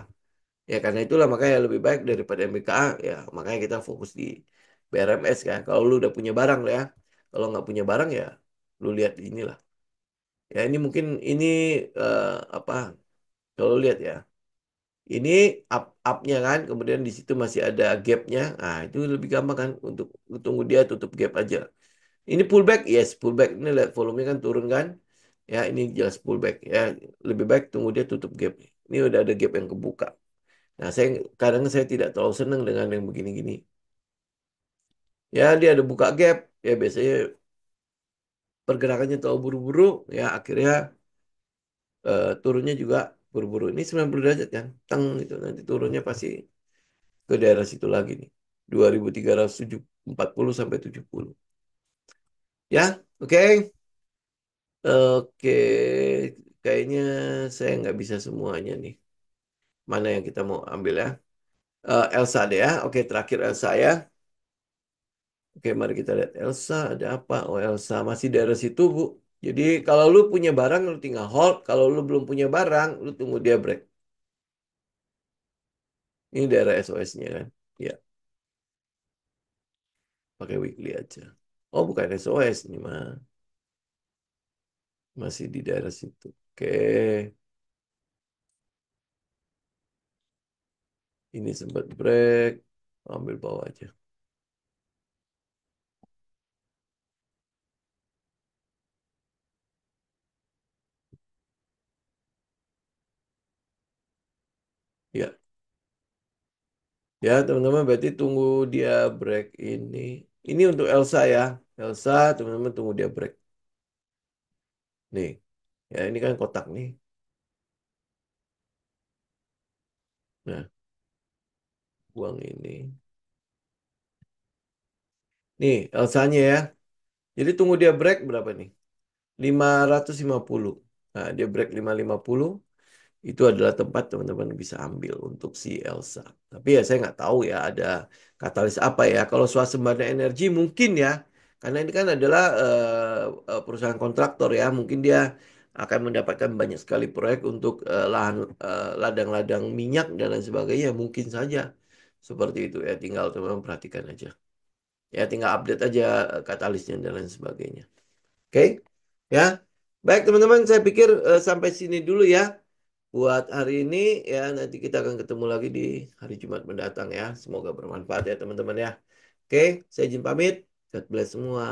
Ya, karena itulah makanya lebih baik daripada MDKA, ya makanya kita fokus di BRMS kan. Kalau lu udah punya barang lah ya, kalau nggak punya barang ya, lu lihat inilah. Ya, ini mungkin ini apa? Kalau lu lihat ya, ini up-nya kan, kemudian di situ masih ada gapnya. Nah, itu lebih gampang kan untuk tunggu dia tutup gap aja. Ini pullback, yes pullback. Ini lihat volumenya kan turun kan. Ya ini jelas pullback. Ya lebih baik tunggu dia tutup gap. Ini udah ada gap yang kebuka. Nah saya kadang saya tidak terlalu senang dengan yang begini-gini. Ya dia ada buka gap. Ya biasanya pergerakannya terlalu buru-buru. Ya akhirnya turunnya juga buru-buru. Ini 90 derajat kan. Teng gitu. Nanti turunnya pasti ke daerah situ lagi nih. 2340 sampai 70. Ya, oke. Oke, kayaknya saya nggak bisa semuanya nih. Mana yang kita mau ambil ya? Elsa deh ya. Oke, terakhir Elsa ya. Oke, mari kita lihat Elsa ada apa? Oh, Elsa masih daerah situ, Bu. Jadi kalau lu punya barang, lu tinggal hold. Kalau lu belum punya barang, lu tunggu dia break. Ini daerah SOS-nya kan? Ya, pakai weekly aja. Oh, bukan SOS ini mah. Masih di daerah situ. Oke, ini sempat break. Ambil bawah aja. Ya, ya, teman-teman, berarti tunggu dia break ini. Ini untuk Elsa ya. Elsa, teman-teman tunggu dia break. Nih, ya ini kan kotak nih. Nah, buang ini. Nih, Elsanya ya. Jadi tunggu dia break berapa nih? 550. Nah, dia break 550. itu adalah tempat teman-teman bisa ambil untuk si Elsa. Tapi ya saya nggak tahu ya ada katalis apa ya. Kalau swasembada energi mungkin ya, karena ini kan adalah perusahaan kontraktor ya, mungkin dia akan mendapatkan banyak sekali proyek untuk lahan ladang-ladang minyak dan lain sebagainya. Mungkin saja seperti itu ya. Tinggal teman-teman perhatikan aja. Ya tinggal update aja katalisnya dan lain sebagainya. Oke, ya. Baik teman-teman, saya pikir sampai sini dulu ya buat hari ini ya. Nanti kita akan ketemu lagi di hari Jumat mendatang ya. Semoga bermanfaat ya teman-teman ya. Oke, saya izin pamit. God bless semua.